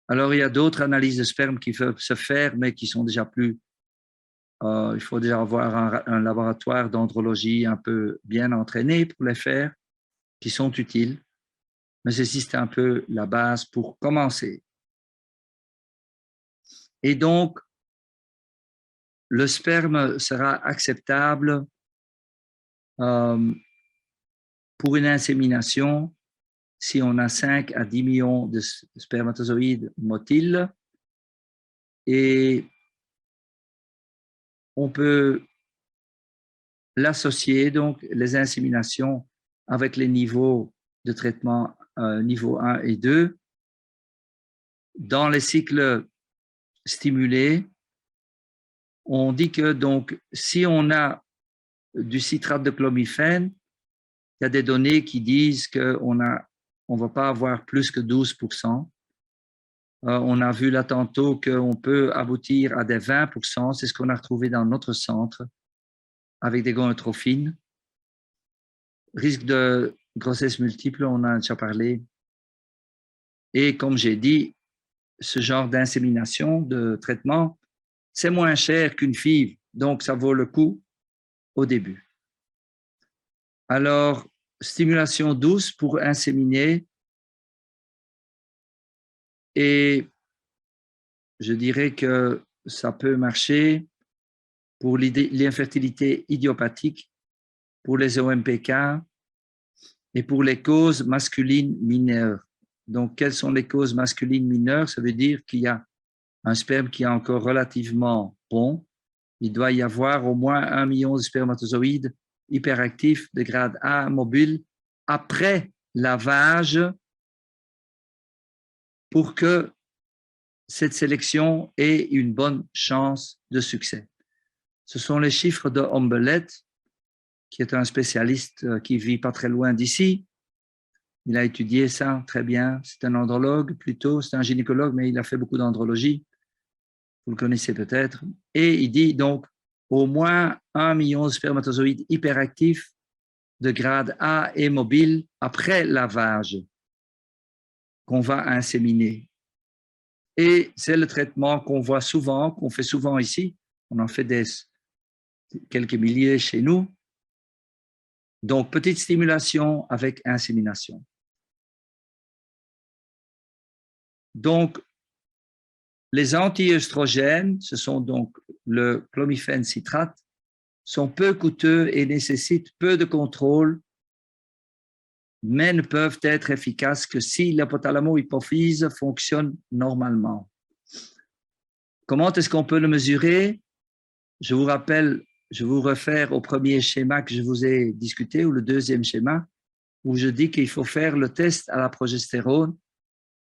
Alors, il y a d'autres analyses de sperme qui peuvent se faire, mais qui sont déjà plus... il faut déjà avoir un laboratoire d'andrologie un peu bien entraîné pour les faire, qui sont utiles. Mais ceci, c'est un peu la base pour commencer. Et donc, le sperme sera acceptable pour une insémination si on a 5 à 10 millions de spermatozoïdes motiles et on peut l'associer, donc les inséminations, avec les niveaux de traitement niveau 1 et 2. Dans les cycles stimulés, on dit que donc, si on a du citrate de chlomifène, il y a des données qui disent qu'on ne va pas avoir plus que 12%. On a vu là tantôt qu'on peut aboutir à des 20%. C'est ce qu'on a retrouvé dans notre centre avec des gonotrophines. Risque de grossesse multiple, on en a déjà parlé. Et comme j'ai dit, ce genre d'insémination, de traitement, c'est moins cher qu'une FIV, donc ça vaut le coup au début. Alors, stimulation douce pour inséminer et je dirais que ça peut marcher pour l'infertilité idiopathique, pour les OMPK et pour les causes masculines mineures. Donc, quelles sont les causes masculines mineures? Ça veut dire qu'il y a un sperme qui est encore relativement bon. Il doit y avoir au moins 1 million de spermatozoïdes hyperactifs de grade A mobile après lavage pour que cette sélection ait une bonne chance de succès. Ce sont les chiffres de Ombelet, qui est un spécialiste qui vit pas très loin d'ici. Il a étudié ça très bien. C'est un andrologue plutôt, c'est un gynécologue, mais il a fait beaucoup d'andrologie. Vous le connaissez peut-être. Et il dit donc au moins 1 million de spermatozoïdes hyperactifs de grade A et mobile après lavage qu'on va inséminer. Et c'est le traitement qu'on voit souvent, qu'on fait souvent ici. On en fait quelques milliers chez nous. Donc, petite stimulation avec insémination. Donc, les anti-œstrogènes, ce sont donc le chlomifène citrate, sont peu coûteux et nécessitent peu de contrôle, mais ne peuvent être efficaces que si l'hypothalamo-hypophyse fonctionne normalement. Comment est-ce qu'on peut le mesurer? Je vous rappelle, je vous réfère au premier schéma que je vous ai discuté, ou le deuxième schéma, où je dis qu'il faut faire le test à la progestérone.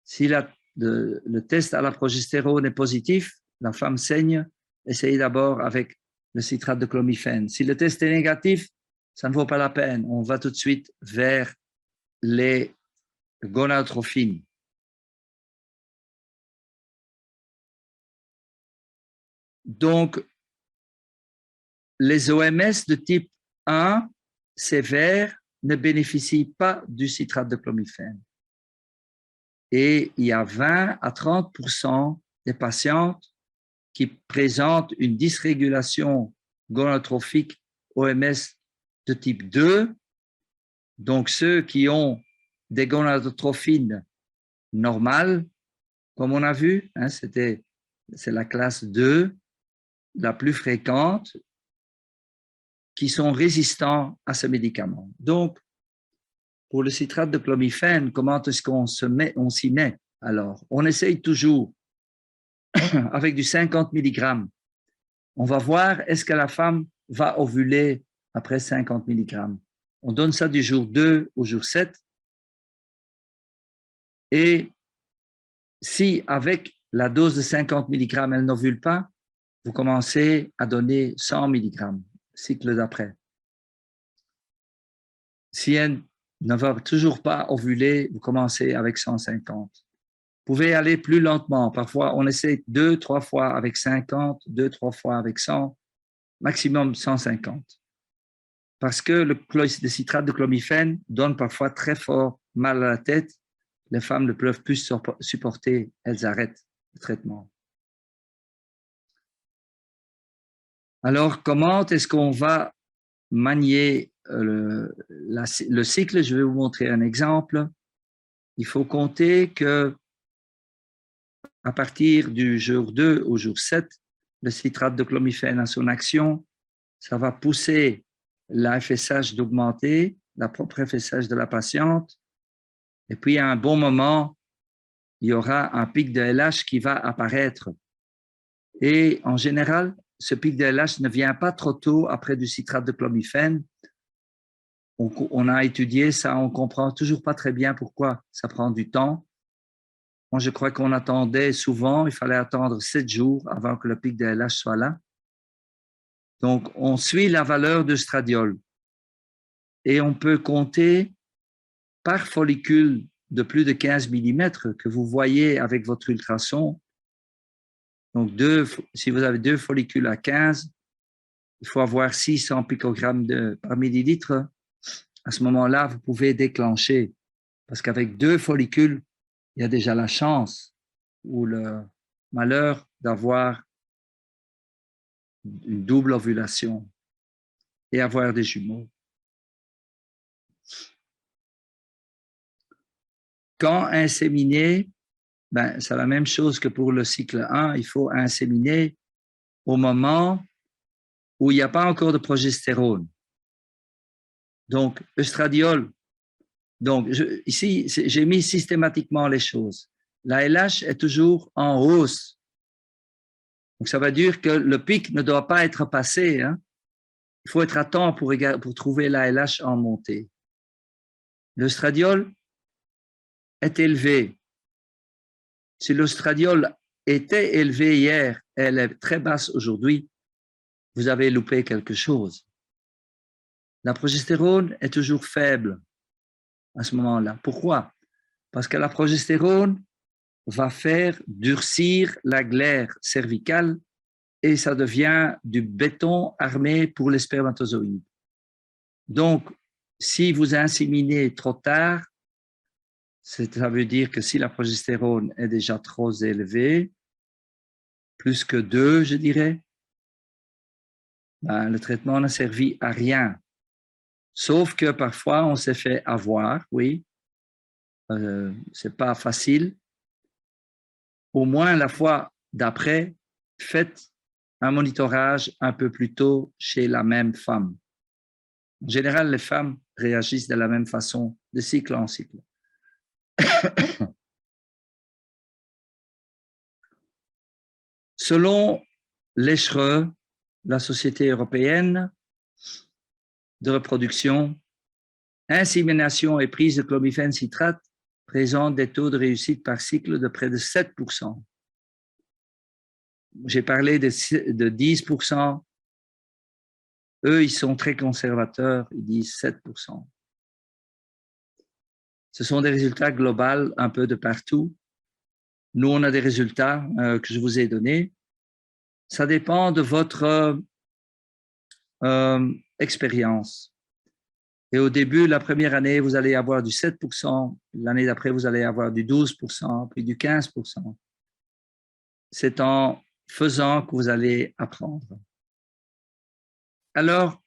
Si le test à la progestérone est positif, la femme saigne, essayez d'abord avec le citrate de chlomifène. Si le test est négatif, ça ne vaut pas la peine. On va tout de suite vers les gonadotrophines. Donc, les OMS de type 1 sévères ne bénéficient pas du citrate de chlomifène. Et il y a 20 à 30% des patientes qui présentent une dysrégulation gonadotrophique OMS de type 2. Donc, ceux qui ont des gonadotrophines normales, comme on a vu, hein, c'est la classe 2, la plus fréquente, qui sont résistants à ce médicament. Donc, pour le citrate de chlomifène, comment est-ce qu'on s'y met? Alors, on essaye toujours avec du 50 mg. On va voir est-ce que la femme va ovuler après 50 mg. On donne ça du jour 2 au jour 7. Et si avec la dose de 50 mg, elle n'ovule pas, vous commencez à donner 100 mg, cycle d'après. Si elle ne va toujours pas ovuler, vous commencez avec 150. Vous pouvez aller plus lentement. Parfois, on essaie 2-3 fois avec 50, 2-3 fois avec 100, maximum 150. parce que le citrate de clomiphène donne parfois très fort mal à la tête. Les femmes ne peuvent plus supporter, elles arrêtent le traitement. Alors, comment est-ce qu'on va manier le cycle? Je vais vous montrer un exemple. Il faut compter que à partir du jour 2 au jour 7, le citrate de clomiphène a son action. Ça va pousser la FSH d'augmenter, la propre FSH de la patiente. Et puis, à un bon moment, il y aura un pic de LH qui va apparaître. Et en général, ce pic de LH ne vient pas trop tôt après du citrate de clomiphène. On a étudié ça, on ne comprend toujours pas très bien pourquoi ça prend du temps. Moi, je crois qu'on attendait souvent, il fallait attendre 7 jours avant que le pic de LH soit là. Donc, on suit la valeur de stradiol et on peut compter par follicule de plus de 15 mm que vous voyez avec votre ultrason. Donc, si vous avez 2 follicules à 15, il faut avoir 600 picogrammes par millilitre. À ce moment-là, vous pouvez déclencher parce qu'avec 2 follicules, il y a déjà la chance ou le malheur d'avoir une double ovulation et avoir des jumeaux. Quand inséminer, c'est la même chose que pour le cycle 1, il faut inséminer au moment où il n'y a pas encore de progestérone. Donc, estradiol. Donc, ici, j'ai mis systématiquement les choses. La LH est toujours en hausse. Donc, ça veut dire que le pic ne doit pas être passé. Hein. Il faut être à temps pour trouver la LH en montée. L'estradiol est élevé. Si l'estradiol était élevé hier, elle est très basse aujourd'hui, vous avez loupé quelque chose. La progestérone est toujours faible à ce moment-là. Pourquoi? Parce que la progestérone va faire durcir la glaire cervicale et ça devient du béton armé pour les spermatozoïdes. Donc, si vous inséminez trop tard, ça veut dire que si la progestérone est déjà trop élevée, plus que 2, je dirais, le traitement n'a servi à rien. Sauf que parfois, on s'est fait avoir, oui. C'est pas facile. Au moins, la fois d'après, faites un monitorage un peu plus tôt chez la même femme. En général, les femmes réagissent de la même façon, de cycle en cycle. Selon l'ECHRE, la Société européenne de reproduction, insémination et prise de clomiphène citrate présentent des taux de réussite par cycle de près de 7%. J'ai parlé de 10%. Eux, ils sont très conservateurs, ils disent 7%. Ce sont des résultats globaux un peu de partout. Nous, on a des résultats que je vous ai donnés. Ça dépend de votre expérience. Et au début, la première année, vous allez avoir du 7%. L'année d'après, vous allez avoir du 12%, puis du 15%. C'est en faisant que vous allez apprendre. Alors,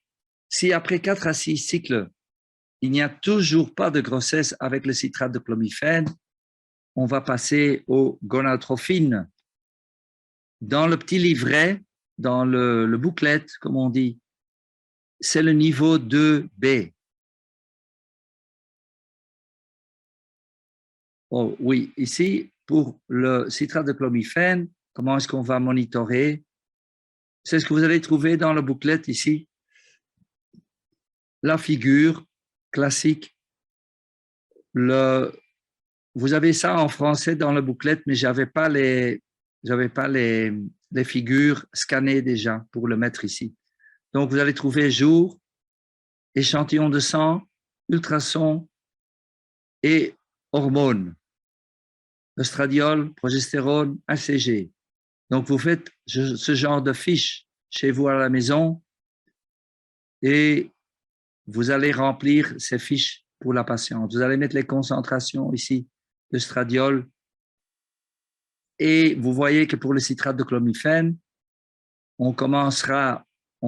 si après 4 à 6 cycles, il n'y a toujours pas de grossesse avec le citrate de clomiphène, on va passer aux gonadotrophines. Dans le petit livret, dans le booklet, comme on dit, c'est le niveau 2B. Oh, oui, ici, pour le citrate de clomiphène, comment est-ce qu'on va monitorer? C'est ce que vous allez trouver dans le booklet ici. La figure classique. Vous avez ça en français dans le booklet, mais je n'avais pas les figures scannées déjà pour le mettre ici. Donc, vous allez trouver jour, échantillon de sang, ultrason et hormones. Estradiol, progestérone, ACG. Donc, vous faites ce genre de fiche chez vous à la maison et vous allez remplir ces fiches pour la patiente. Vous allez mettre les concentrations ici de stradiol. Et vous voyez que pour le citrate de clomifène, on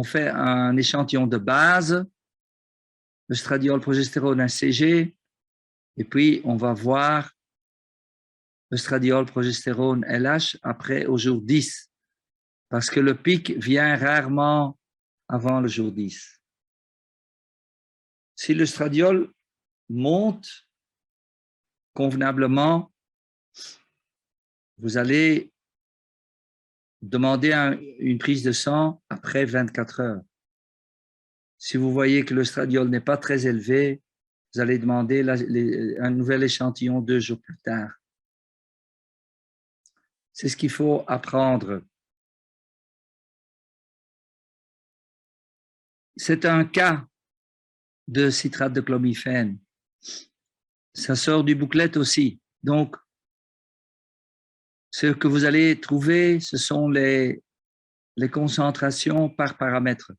fait un échantillon de base, le stradiol, progestérone, un CG, et puis on va voir le stradiol, progestérone, LH après au jour 10, parce que le pic vient rarement avant le jour 10. Si le stradiol monte convenablement, vous allez demander une prise de sang après 24 heures. Si vous voyez que le stradiol n'est pas très élevé, vous allez demander un nouvel échantillon 2 jours plus tard. C'est ce qu'il faut apprendre. C'est un cas de citrate de clomifène. Ça sort du booklet aussi. Donc, ce que vous allez trouver, ce sont les concentrations par paramètre.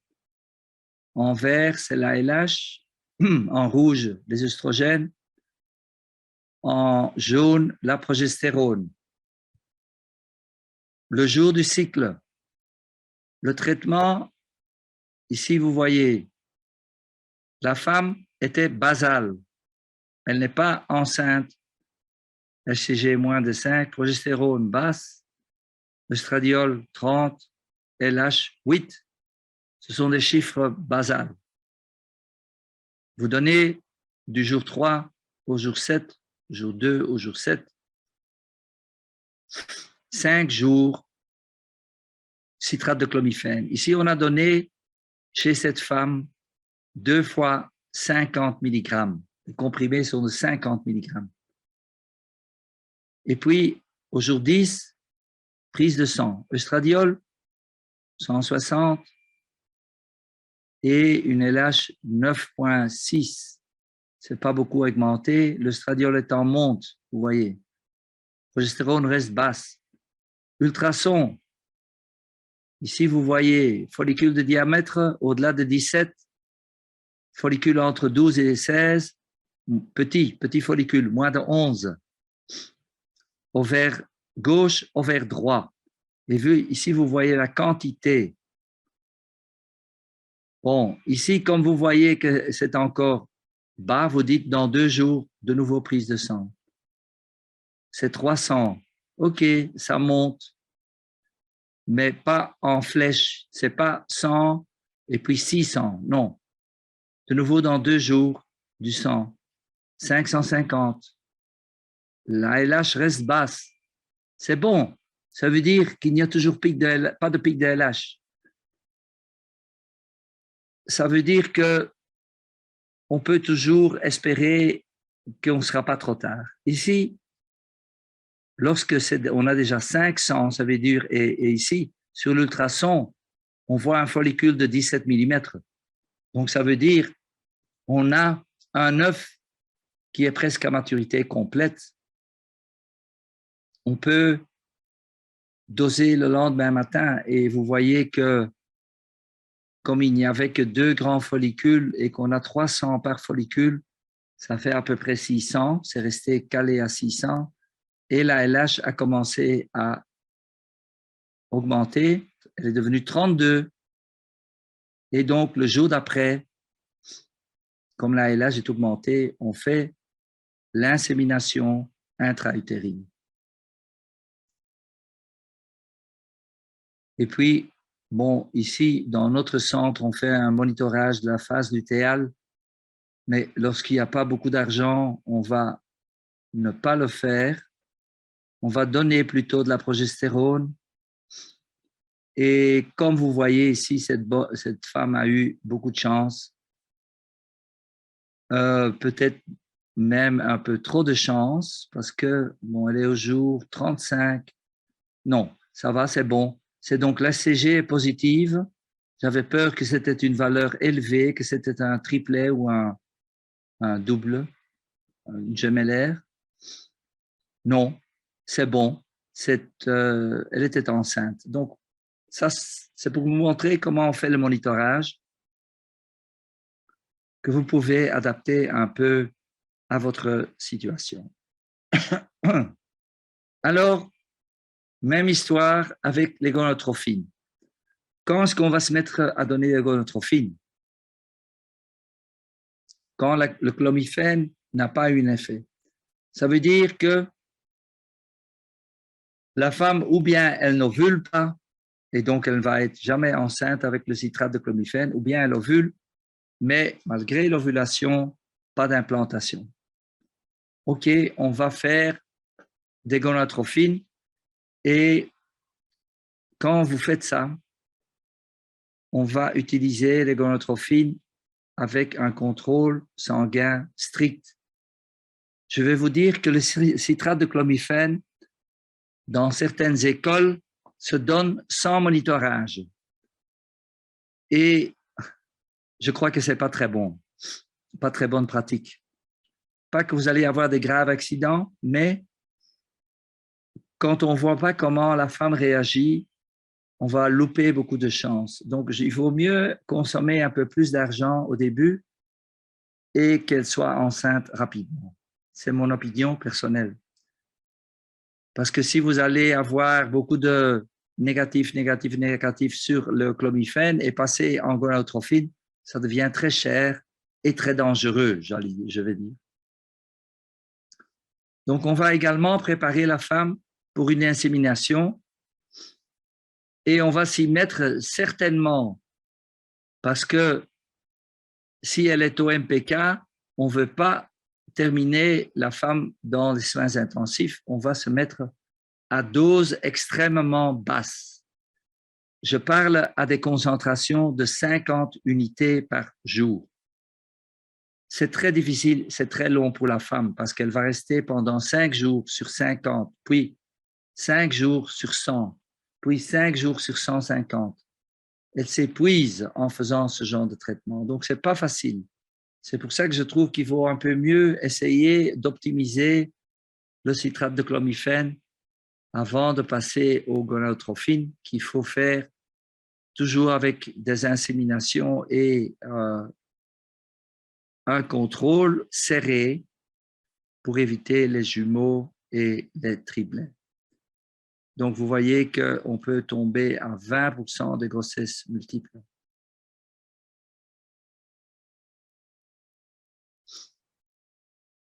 En vert, c'est la LH. En rouge, les œstrogènes. En jaune, la progestérone. Le jour du cycle, le traitement, ici vous voyez, la femme était basale. Elle n'est pas enceinte. HCG moins de 5, progestérone basse, estradiol 30, LH 8. Ce sont des chiffres basales. Vous donnez du jour 3 au jour 7, jour 2 au jour 7, 5 jours citrate de clomifène. Ici, on a donné chez cette femme 2 fois 50 mg. Les comprimés sont de 50 mg. Et puis, au jour 10, prise de sang. Estradiol, 160 et une LH 9,6. Ce n'est pas beaucoup augmenté. Le stradiol est en monte, vous voyez. Progestérone reste basse. Ultrason. Ici, vous voyez follicule de diamètre au-delà de 17, follicule entre 12 et 16, petit follicule, moins de 11. Ovaire gauche, ovaire droit. Et ici, vous voyez la quantité. Bon, ici, comme vous voyez que c'est encore bas, vous dites dans 2 jours, de nouveau prise de sang. C'est 300. OK, ça monte, mais pas en flèche. C'est pas 100 et puis 600. Non. De nouveau dans 2 jours, du sang. 550. La LH reste basse. C'est bon. Ça veut dire qu'il n'y a toujours pas de pic de LH. Ça veut dire que on peut toujours espérer qu'on ne sera pas trop tard. Ici, lorsque on a déjà 500, ça veut dire, et ici, sur l'ultrason, on voit un follicule de 17 mm. Donc, ça veut dire on a un œuf qui est presque à maturité complète. On peut doser le lendemain matin et vous voyez que comme il n'y avait que 2 grands follicules et qu'on a 300 par follicule, ça fait à peu près 600, c'est resté calé à 600 et la LH a commencé à augmenter, elle est devenue 32 et donc le jour d'après, comme la LH est augmentée, on fait l'insémination intra-utérine. Et puis, bon, ici, dans notre centre, on fait un monitorage de la phase lutéale, mais lorsqu'il n'y a pas beaucoup d'argent, on va ne pas le faire. On va donner plutôt de la progestérone. Et comme vous voyez ici, cette femme a eu beaucoup de chance, peut-être même un peu trop de chance, parce que, bon, elle est au jour 35. Non, ça va, c'est bon. C'est donc l'ACG est positive. J'avais peur que c'était une valeur élevée, que c'était un triplet ou un double, une gemellaire. Non, c'est bon. Elle était enceinte. Donc, ça, c'est pour vous montrer comment on fait le monitorage. que vous pouvez adapter un peu à votre situation. Alors, même histoire avec les gonadotrophines. Quand est-ce qu'on va se mettre à donner les gonadotrophines? Quand le clomifène n'a pas eu un effet. Ça veut dire que la femme, ou bien elle n'ovule pas, et donc elle ne va être jamais enceinte avec le citrate de clomifène, ou bien elle ovule, mais malgré l'ovulation, pas d'implantation. OK, on va faire des gonadotrophines, et quand vous faites ça, on va utiliser les gonadotrophines avec un contrôle sanguin strict. Je vais vous dire que le citrate de clomifène, dans certaines écoles, se donne sans monitorage. Et je crois que ce n'est pas très bon, pas très bonne pratique. Pas que vous allez avoir des graves accidents, mais quand on ne voit pas comment la femme réagit, on va louper beaucoup de chances. Donc, il vaut mieux consommer un peu plus d'argent au début et qu'elle soit enceinte rapidement. C'est mon opinion personnelle. Parce que si vous allez avoir beaucoup de négatifs sur le clomifène et passer en gonadotrophine, ça devient très cher et très dangereux, je vais dire. Donc, on va également préparer la femme pour une insémination et on va s'y mettre certainement parce que si elle est au MPK, on ne veut pas terminer la femme dans les soins intensifs, on va se mettre à dose extrêmement basse. Je parle à des concentrations de 50 unités par jour. C'est très difficile, c'est très long pour la femme parce qu'elle va rester pendant 5 jours sur 50, puis 5 jours sur 100, puis 5 jours sur 150. Elle s'épuise en faisant ce genre de traitement. Donc, ce n'est pas facile. C'est pour ça que je trouve qu'il faut un peu mieux essayer d'optimiser le citrate de clomifène avant de passer aux gonadotrophines qu'il faut faire toujours avec des inséminations et un contrôle serré pour éviter les jumeaux et les triplets. Donc, vous voyez qu'on peut tomber à 20% de grossesses multiples.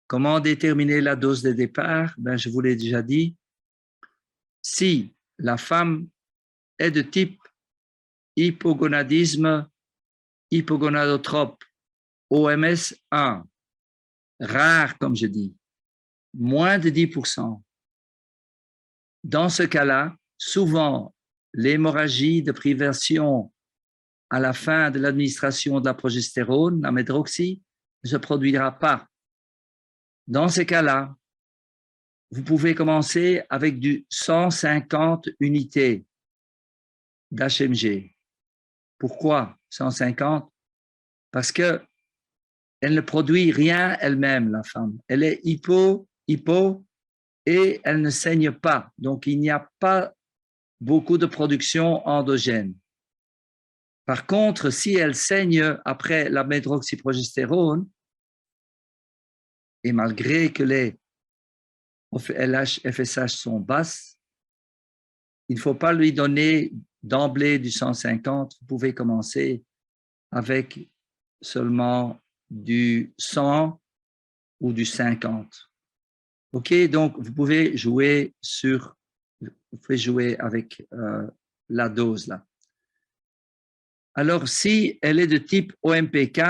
Comment déterminer la dose de départ? Ben, je vous l'ai déjà dit. Si la femme est de type hypogonadisme hypogonadotrope, OMS 1, rare comme je dis, moins de 10%. Dans ce cas-là, souvent, l'hémorragie de privation à la fin de l'administration de la progestérone, la médroxy, ne se produira pas. Dans ces cas-là, vous pouvez commencer avec du 150 unités d'HMG. Pourquoi 150? Parce qu'elle ne produit rien elle-même, la femme. Elle est hypo, et elle ne saigne pas. Donc, il n'y a pas beaucoup de production endogène. Par contre, si elle saigne après la médroxyprogestérone, et malgré que les LH, FSH sont basses, il ne faut pas lui donner d'emblée du 150. Vous pouvez commencer avec seulement du 100 ou du 50. OK, donc vous pouvez jouer avec la dose là. Alors, si elle est de type OMPK,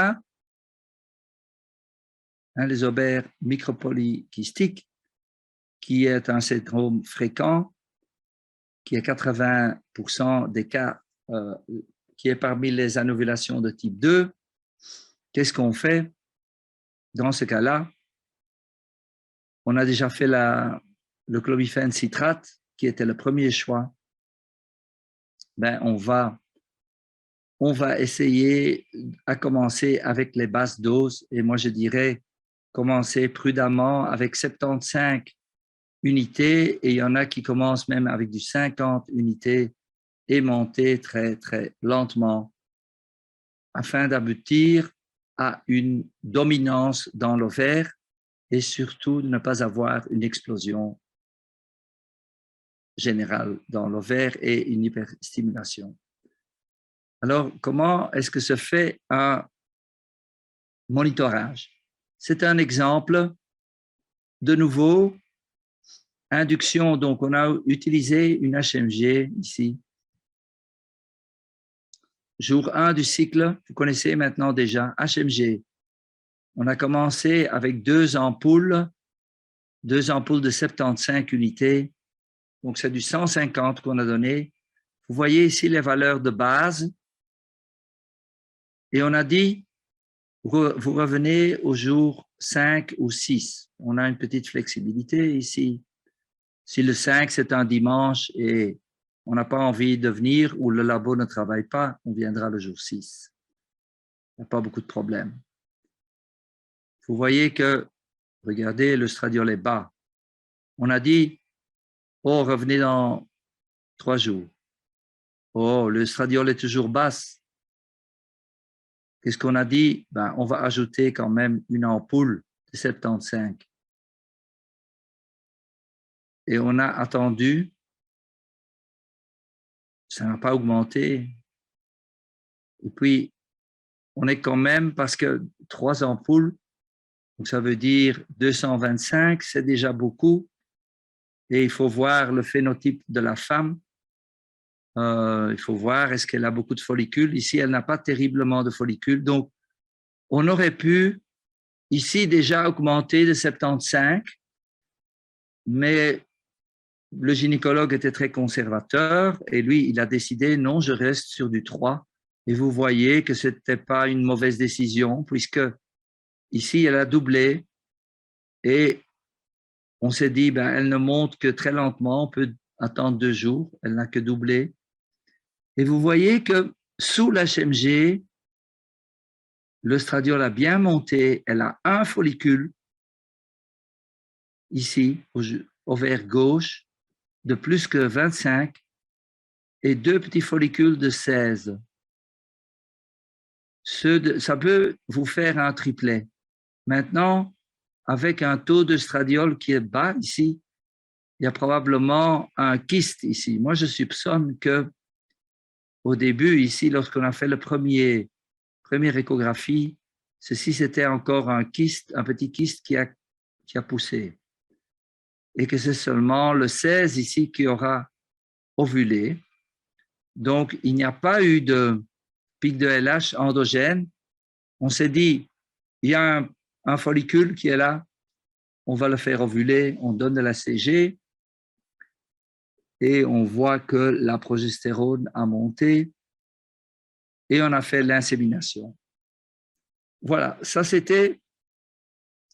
les ovaires micropolykystiques, qui est un syndrome fréquent, qui est 80% des cas, qui est parmi les anovulations de type 2, qu'est-ce qu'on fait? Dans ce cas-là, on a déjà fait le clomifène citrate, qui était le premier choix. Ben, on va essayer à commencer avec les basses doses, et moi je dirais commencer prudemment avec 75 unités, et il y en a qui commencent même avec du 50 unités et monter très, très lentement afin d'aboutir à une dominance dans l'ovaire et surtout ne pas avoir une explosion générale dans l'ovaire et une hyperstimulation. Alors, comment est-ce que se fait un monitorage? C'est un exemple, de nouveau, induction. Donc, on a utilisé une HMG ici. Jour 1 du cycle, vous connaissez maintenant déjà HMG. On a commencé avec deux ampoules de 75 unités. Donc, c'est du 150 qu'on a donné. Vous voyez ici les valeurs de base. Et on a dit, vous revenez au jour 5 ou 6. On a une petite flexibilité ici. Si le 5, c'est un dimanche et on n'a pas envie de venir ou le labo ne travaille pas, on viendra le jour 6. Il n'y a pas beaucoup de problèmes. Vous voyez que, regardez, le stradiol est bas. On a dit, oh, revenez dans 3 jours. Oh, le stradiol est toujours basse. Qu'est-ce qu'on a dit? Ben, on va ajouter quand même une ampoule de 75. Et on a attendu, ça n'a pas augmenté. Et puis, on est quand même, parce que 3 ampoules, donc ça veut dire 225, c'est déjà beaucoup. Et il faut voir le phénotype de la femme. Il faut voir, est-ce qu'elle a beaucoup de follicules? Ici, elle n'a pas terriblement de follicules. Donc, on aurait pu, ici, déjà augmenter de 75, mais le gynécologue était très conservateur et lui, il a décidé, non, je reste sur du 3. Et vous voyez que ce n'était pas une mauvaise décision, puisque ici, elle a doublé et on s'est dit, ben, elle ne monte que très lentement, on peut attendre 2 jours, elle n'a que doublé. Et vous voyez que sous l'HMG, le stradiol a bien monté, elle a un follicule ici, au ovaire gauche, de plus que 25 et 2 petits follicules de 16. Ça peut vous faire un triplet. Maintenant, avec un taux de stradiol qui est bas ici, il y a probablement un kyste ici. Moi, je soupçonne que au début, ici, lorsqu'on a fait première échographie, ceci, c'était encore un kyste, un petit kyste qui a poussé. Et que c'est seulement le 16 ici qui aura ovulé. Donc, il n'y a pas eu de pic de LH endogène. On s'est dit, il y a un follicule qui est là, on va le faire ovuler, on donne de la CG et on voit que la progestérone a monté et on a fait l'insémination. Voilà, ça c'était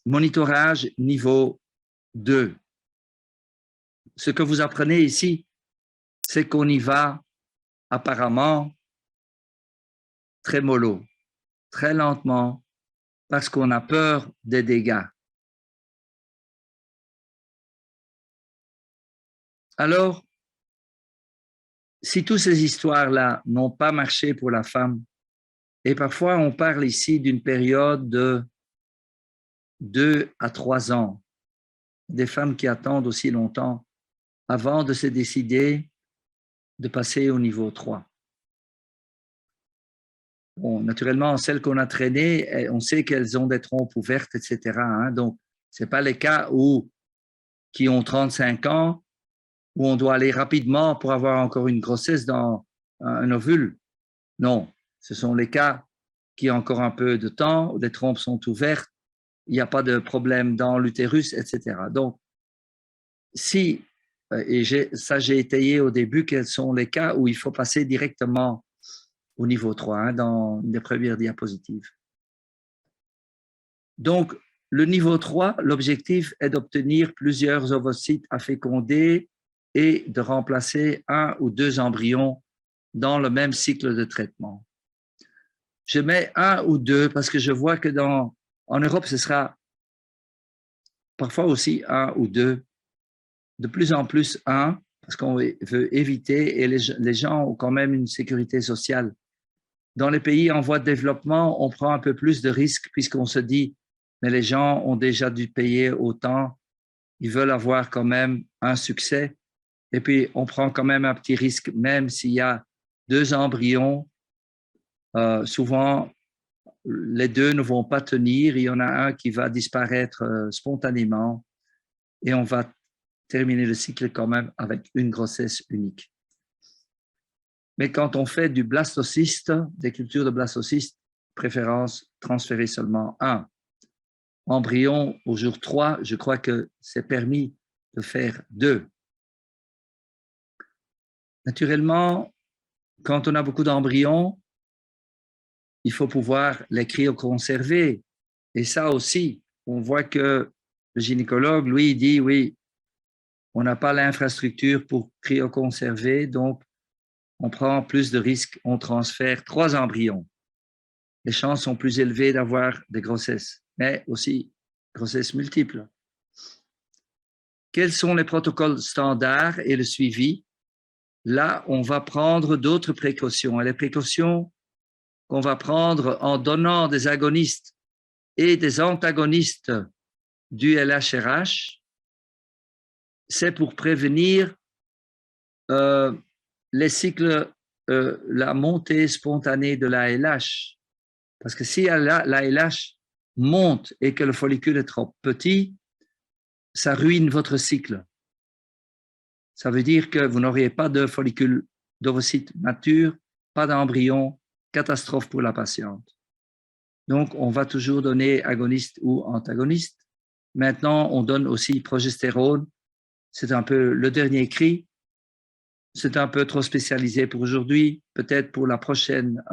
monitorage niveau 2. Ce que vous apprenez ici, c'est qu'on y va apparemment très mollo, très lentement, parce qu'on a peur des dégâts. Alors, si toutes ces histoires-là n'ont pas marché pour la femme, et parfois on parle ici d'une période de 2 à 3 ans, des femmes qui attendent aussi longtemps avant de se décider de passer au niveau 3. Bon, naturellement, celles qu'on a traînées, on sait qu'elles ont des trompes ouvertes, etc. Donc, ce n'est pas les cas qui ont 35 ans, où on doit aller rapidement pour avoir encore une grossesse dans un ovule. Non, ce sont les cas qui ont encore un peu de temps, où les trompes sont ouvertes, il n'y a pas de problème dans l'utérus, etc. Donc, si, et j'ai étayé au début quels sont les cas où il faut passer directement au niveau 3, dans les premières diapositives. Donc, le niveau 3, l'objectif est d'obtenir plusieurs ovocytes à féconder et de remplacer 1 ou 2 embryons dans le même cycle de traitement. Je mets 1 ou 2 parce que je vois que en Europe, ce sera parfois aussi 1 ou 2, de plus en plus 1, parce qu'on veut éviter, et les gens ont quand même une sécurité sociale. Dans les pays en voie de développement, on prend un peu plus de risques puisqu'on se dit, mais les gens ont déjà dû payer autant, ils veulent avoir quand même un succès. Et puis, on prend quand même un petit risque, même s'il y a 2 embryons, souvent, les 2 ne vont pas tenir. Il y en a un qui va disparaître spontanément et on va terminer le cycle quand même avec une grossesse unique. Mais quand on fait du blastocyste, des cultures de blastocyste, préférence transférer seulement un embryon au jour 3. Je crois que c'est permis de faire 2. Naturellement, quand on a beaucoup d'embryons, il faut pouvoir les cryoconserver. Et ça aussi, on voit que le gynécologue, lui, dit oui, on n'a pas l'infrastructure pour cryoconserver, donc on prend plus de risques, on transfère 3 embryons. Les chances sont plus élevées d'avoir des grossesses, mais aussi grossesses multiples. Quels sont les protocoles standards et le suivi? Là, on va prendre d'autres précautions. Et les précautions qu'on va prendre en donnant des agonistes et des antagonistes du LHRH, c'est pour prévenir les cycles, la montée spontanée de l'ALH. Parce que si l'ALH monte et que le follicule est trop petit, ça ruine votre cycle. Ça veut dire que vous n'auriez pas de follicule d'ovocyte mature, pas d'embryon, catastrophe pour la patiente. Donc, on va toujours donner agoniste ou antagoniste. Maintenant, on donne aussi progestérone. C'est un peu le dernier cri. C'est un peu trop spécialisé pour aujourd'hui. Peut-être pour la prochaine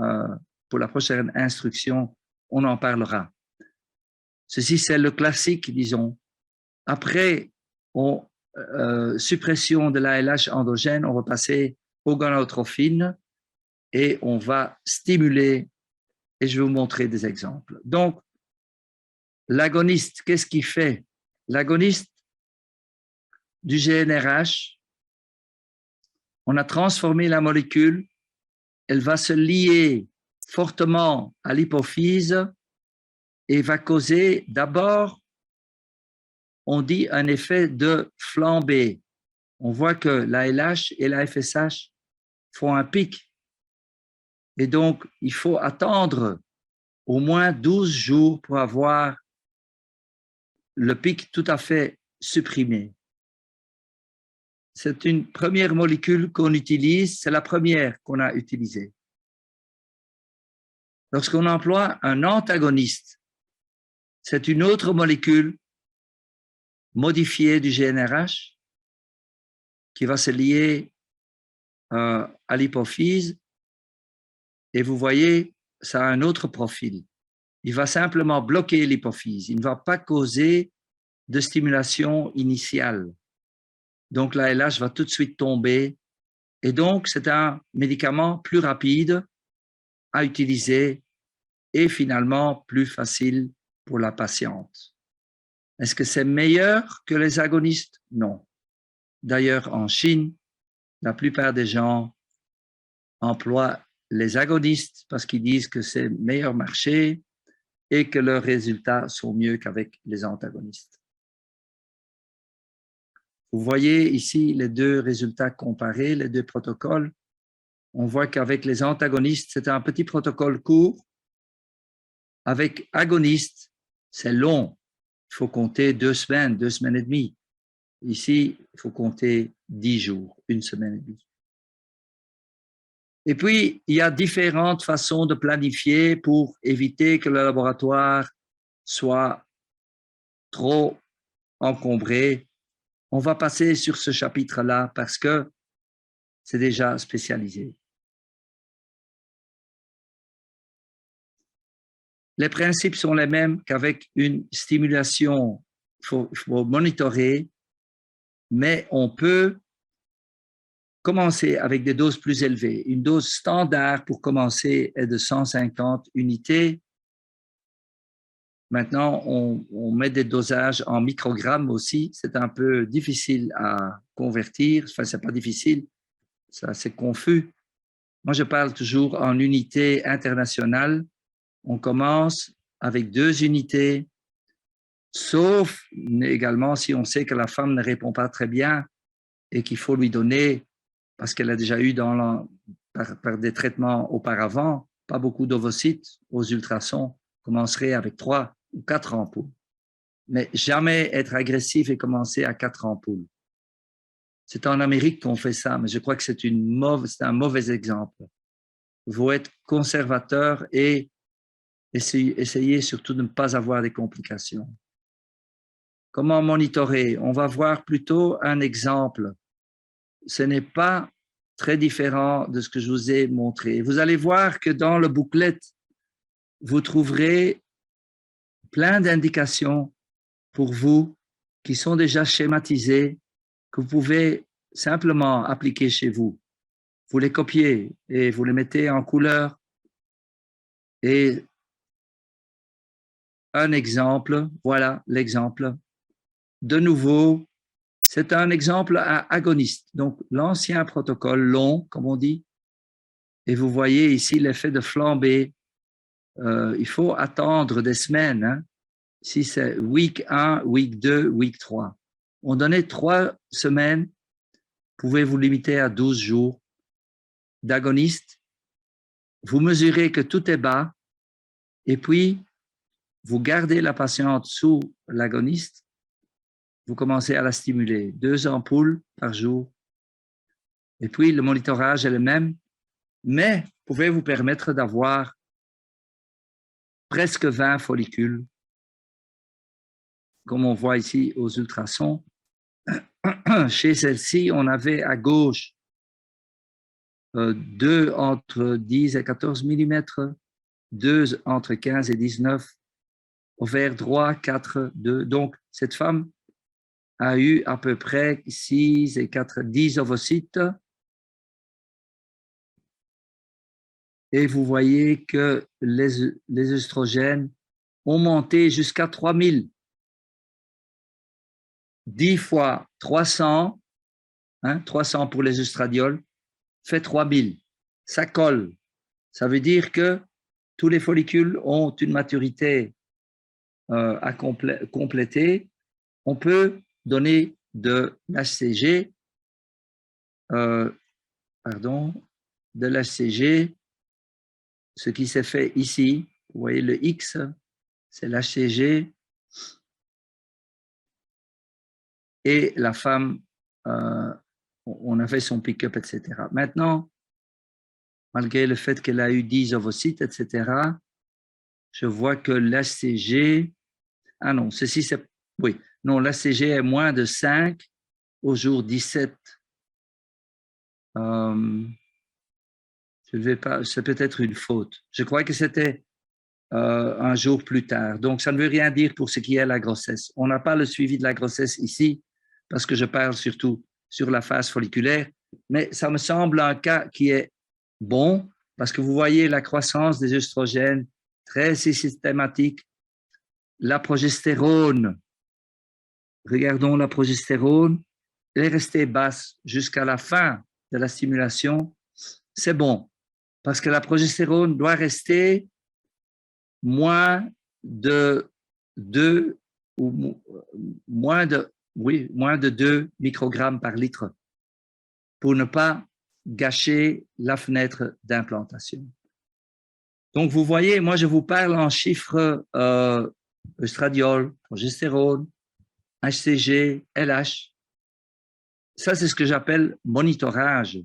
instruction, on en parlera. Ceci, c'est le classique, disons. Après, suppression de l'ALH endogène, on va passer aux gonadotrophines et on va stimuler, et je vais vous montrer des exemples. Donc, l'agoniste, qu'est-ce qu'il fait? L'agoniste du GNRH, on a transformé la molécule, elle va se lier fortement à l'hypophyse et va causer d'abord, on dit, un effet de flambée. On voit que l'ALH et la FSH font un pic. Et donc, il faut attendre au moins 12 jours pour avoir le pic tout à fait supprimé. C'est une première molécule qu'on utilise, c'est la première qu'on a utilisée. Lorsqu'on emploie un antagoniste, c'est une autre molécule modifiée du GNRH qui va se lier à l'hypophyse et vous voyez, ça a un autre profil. Il va simplement bloquer l'hypophyse, il ne va pas causer de stimulation initiale. Donc la LH va tout de suite tomber et donc c'est un médicament plus rapide à utiliser et finalement plus facile pour la patiente. Est-ce que c'est meilleur que les agonistes? Non. D'ailleurs, en Chine, la plupart des gens emploient les agonistes parce qu'ils disent que c'est meilleur marché et que leurs résultats sont mieux qu'avec les antagonistes. Vous voyez ici les 2 résultats comparés, les 2 protocoles. On voit qu'avec les antagonistes, c'est un petit protocole court. Avec agonistes, c'est long. Il faut compter 2 semaines, 2 semaines et demie. Ici, il faut compter 10 jours, 1 semaine et demie. Et puis, il y a différentes façons de planifier pour éviter que le laboratoire soit trop encombré. On va passer sur ce chapitre-là parce que c'est déjà spécialisé. Les principes sont les mêmes qu'avec une stimulation. Il faut monitorer, mais on peut commencer avec des doses plus élevées. Une dose standard pour commencer est de 150 unités. Maintenant, on met des dosages en microgrammes aussi. C'est un peu difficile à convertir. Enfin, ce n'est pas difficile, c'est assez confus. Moi, je parle toujours en unité internationale. On commence avec 2 unités, sauf également si on sait que la femme ne répond pas très bien et qu'il faut lui donner, parce qu'elle a déjà eu par des traitements auparavant, pas beaucoup d'ovocytes aux ultrasons, commencerait avec 3 ou 4 ampoules. Mais jamais être agressif et commencer à 4 ampoules. C'est en Amérique qu'on fait ça, mais je crois que c'est un mauvais exemple. Il faut être conservateur et essayer surtout de ne pas avoir des complications. Comment monitorer? On va voir plutôt un exemple. Ce n'est pas très différent de ce que je vous ai montré. Vous allez voir que dans le booklet, vous trouverez plein d'indications pour vous qui sont déjà schématisées, que vous pouvez simplement appliquer chez vous. Vous les copiez et vous les mettez en couleur. Et un exemple, voilà l'exemple. De nouveau, c'est un exemple à agoniste. Donc, l'ancien protocole long, comme on dit, et vous voyez ici l'effet de flambée. Il faut attendre des semaines. Hein. Si c'est week 1, week 2, week 3. On donnait 3 semaines, pouvez vous limiter à 12 jours d'agoniste. Vous mesurez que tout est bas et puis vous gardez la patiente sous l'agoniste. Vous commencez à la stimuler, 2 ampoules par jour. Et puis, le monitorage est le même, mais pouvez vous permettre d'avoir presque 20 follicules, comme on voit ici aux ultrasons. Chez celle-ci, on avait à gauche 2 entre 10 et 14 mm, 2 entre 15 et 19, ovaire droit 4, 2. Donc, cette femme a eu à peu près 6 et 4, 10 ovocytes. Et vous voyez que les œstrogènes ont monté jusqu'à 3000. 10 fois 300, 300 pour les œstradioles, fait 3000. Ça colle. Ça veut dire que tous les follicules ont une maturité à compléter. On peut donner de l'HCG, de l'HCG, ce qui s'est fait ici. Vous voyez le X, c'est l'HCG. Et la femme, on a fait son pick-up, etc. Maintenant, malgré le fait qu'elle a eu 10 ovocytes, etc., je vois que l'HCG, ah non, ceci c'est, oui, non, l'HCG est moins de 5 au jour 17. Je ne vais pas, c'est peut-être une faute. Je crois que c'était un jour plus tard. Donc, ça ne veut rien dire pour ce qui est la grossesse. On n'a pas le suivi de la grossesse ici, parce que je parle surtout sur la phase folliculaire, mais ça me semble un cas qui est bon, parce que vous voyez la croissance des œstrogènes très systématique. La progestérone, regardons la progestérone, elle est restée basse jusqu'à la fin de la stimulation. C'est bon, parce que la progestérone doit rester moins de 2 ou moins de 2 microgrammes par litre pour ne pas gâcher la fenêtre d'implantation. Donc, vous voyez, moi, je vous parle en chiffres œstradiol, progestérone, HCG, LH. Ça, c'est ce que j'appelle monitorage.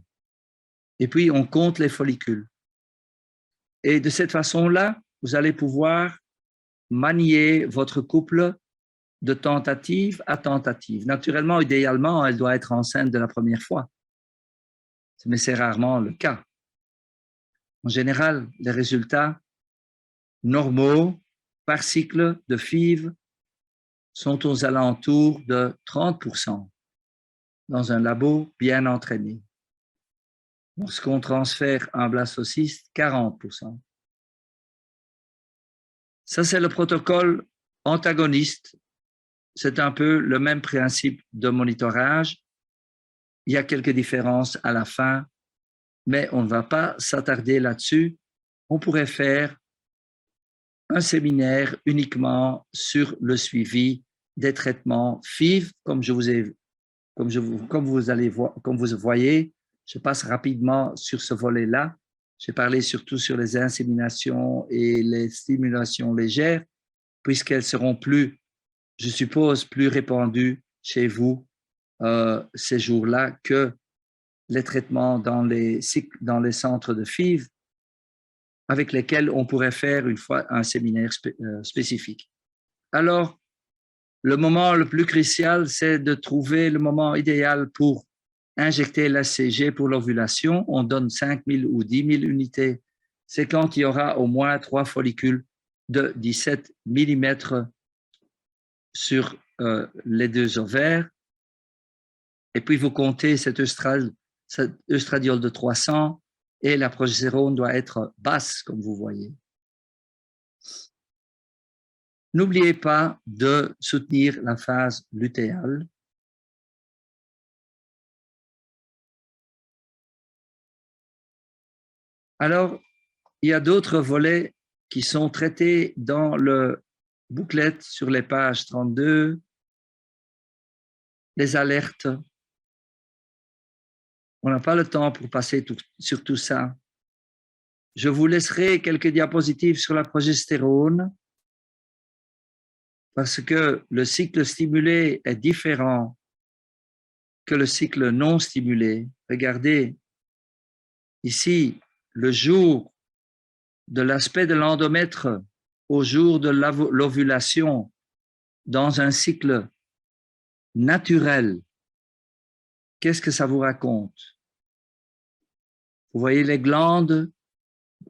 Et puis, on compte les follicules. Et de cette façon-là, vous allez pouvoir manier votre couple de tentative à tentative. Naturellement, idéalement, elle doit être enceinte de la première fois. Mais c'est rarement le cas. En général, les résultats normaux par cycle de FIV sont aux alentours de 30% dans un labo bien entraîné. Lorsqu'on transfère un blastocyste, 40%. Ça, c'est le protocole antagoniste. C'est un peu le même principe de monitorage. Il y a quelques différences à la fin. mais on ne va pas s'attarder là-dessus. On pourrait faire un séminaire uniquement sur le suivi des traitements FIV, comme vous voyez, je passe rapidement sur ce volet-là. J'ai parlé surtout sur les inséminations et les stimulations légères, puisqu'elles seront plus, je suppose, plus répandues chez vous ces jours-là que les traitements dans les centres de FIV, avec lesquels on pourrait faire une fois un séminaire spécifique. Alors, le moment le plus crucial, c'est de trouver le moment idéal pour injecter l'ACG pour l'ovulation. On donne 5 000 ou 10 000 unités. C'est quand il y aura au moins 3 follicules de 17 mm sur les 2 ovaires. Et puis, vous comptez cet œstradiol de 300 et la progestérone doit être basse, comme vous voyez. N'oubliez pas de soutenir la phase lutéale. Alors, il y a d'autres volets qui sont traités dans le booklet sur les pages 32, les alertes. On n'a pas le temps pour passer sur tout ça. Je vous laisserai quelques diapositives sur la progestérone parce que le cycle stimulé est différent que le cycle non stimulé. Regardez, ici, le jour de l'aspect de l'endomètre au jour de l'ovulation dans un cycle naturel, qu'est-ce que ça vous raconte? Vous voyez les glandes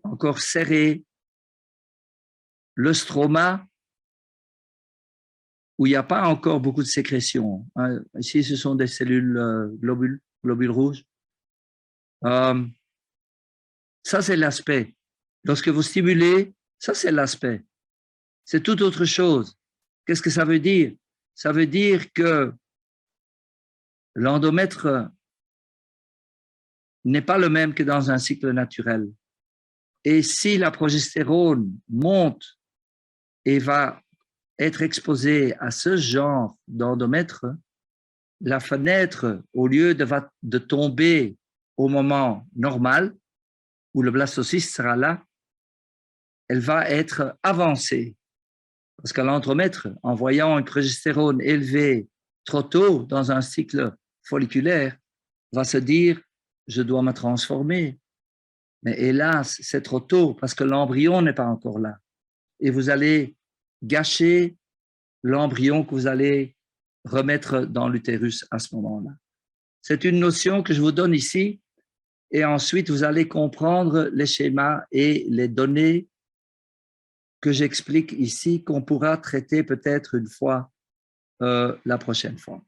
encore serrées, le stroma, où il n'y a pas encore beaucoup de sécrétion. Ici, ce sont des cellules globules rouges. Ça, c'est l'aspect. Lorsque vous stimulez, ça, c'est l'aspect. C'est tout autre chose. Qu'est-ce que ça veut dire? Ça veut dire que l'endomètre n'est pas le même que dans un cycle naturel. Et si la progestérone monte et va être exposée à ce genre d'endomètre, la fenêtre, au lieu de tomber au moment normal, où le blastocyste sera là, elle va être avancée. Parce que l'endomètre, en voyant une progestérone élevée trop tôt dans un cycle folliculaire, va se dire « je dois me transformer ». Mais hélas, c'est trop tôt parce que l'embryon n'est pas encore là. Et vous allez gâcher l'embryon que vous allez remettre dans l'utérus à ce moment-là. C'est une notion que je vous donne ici et ensuite vous allez comprendre les schémas et les données que j'explique ici qu'on pourra traiter peut-être une fois la prochaine fois.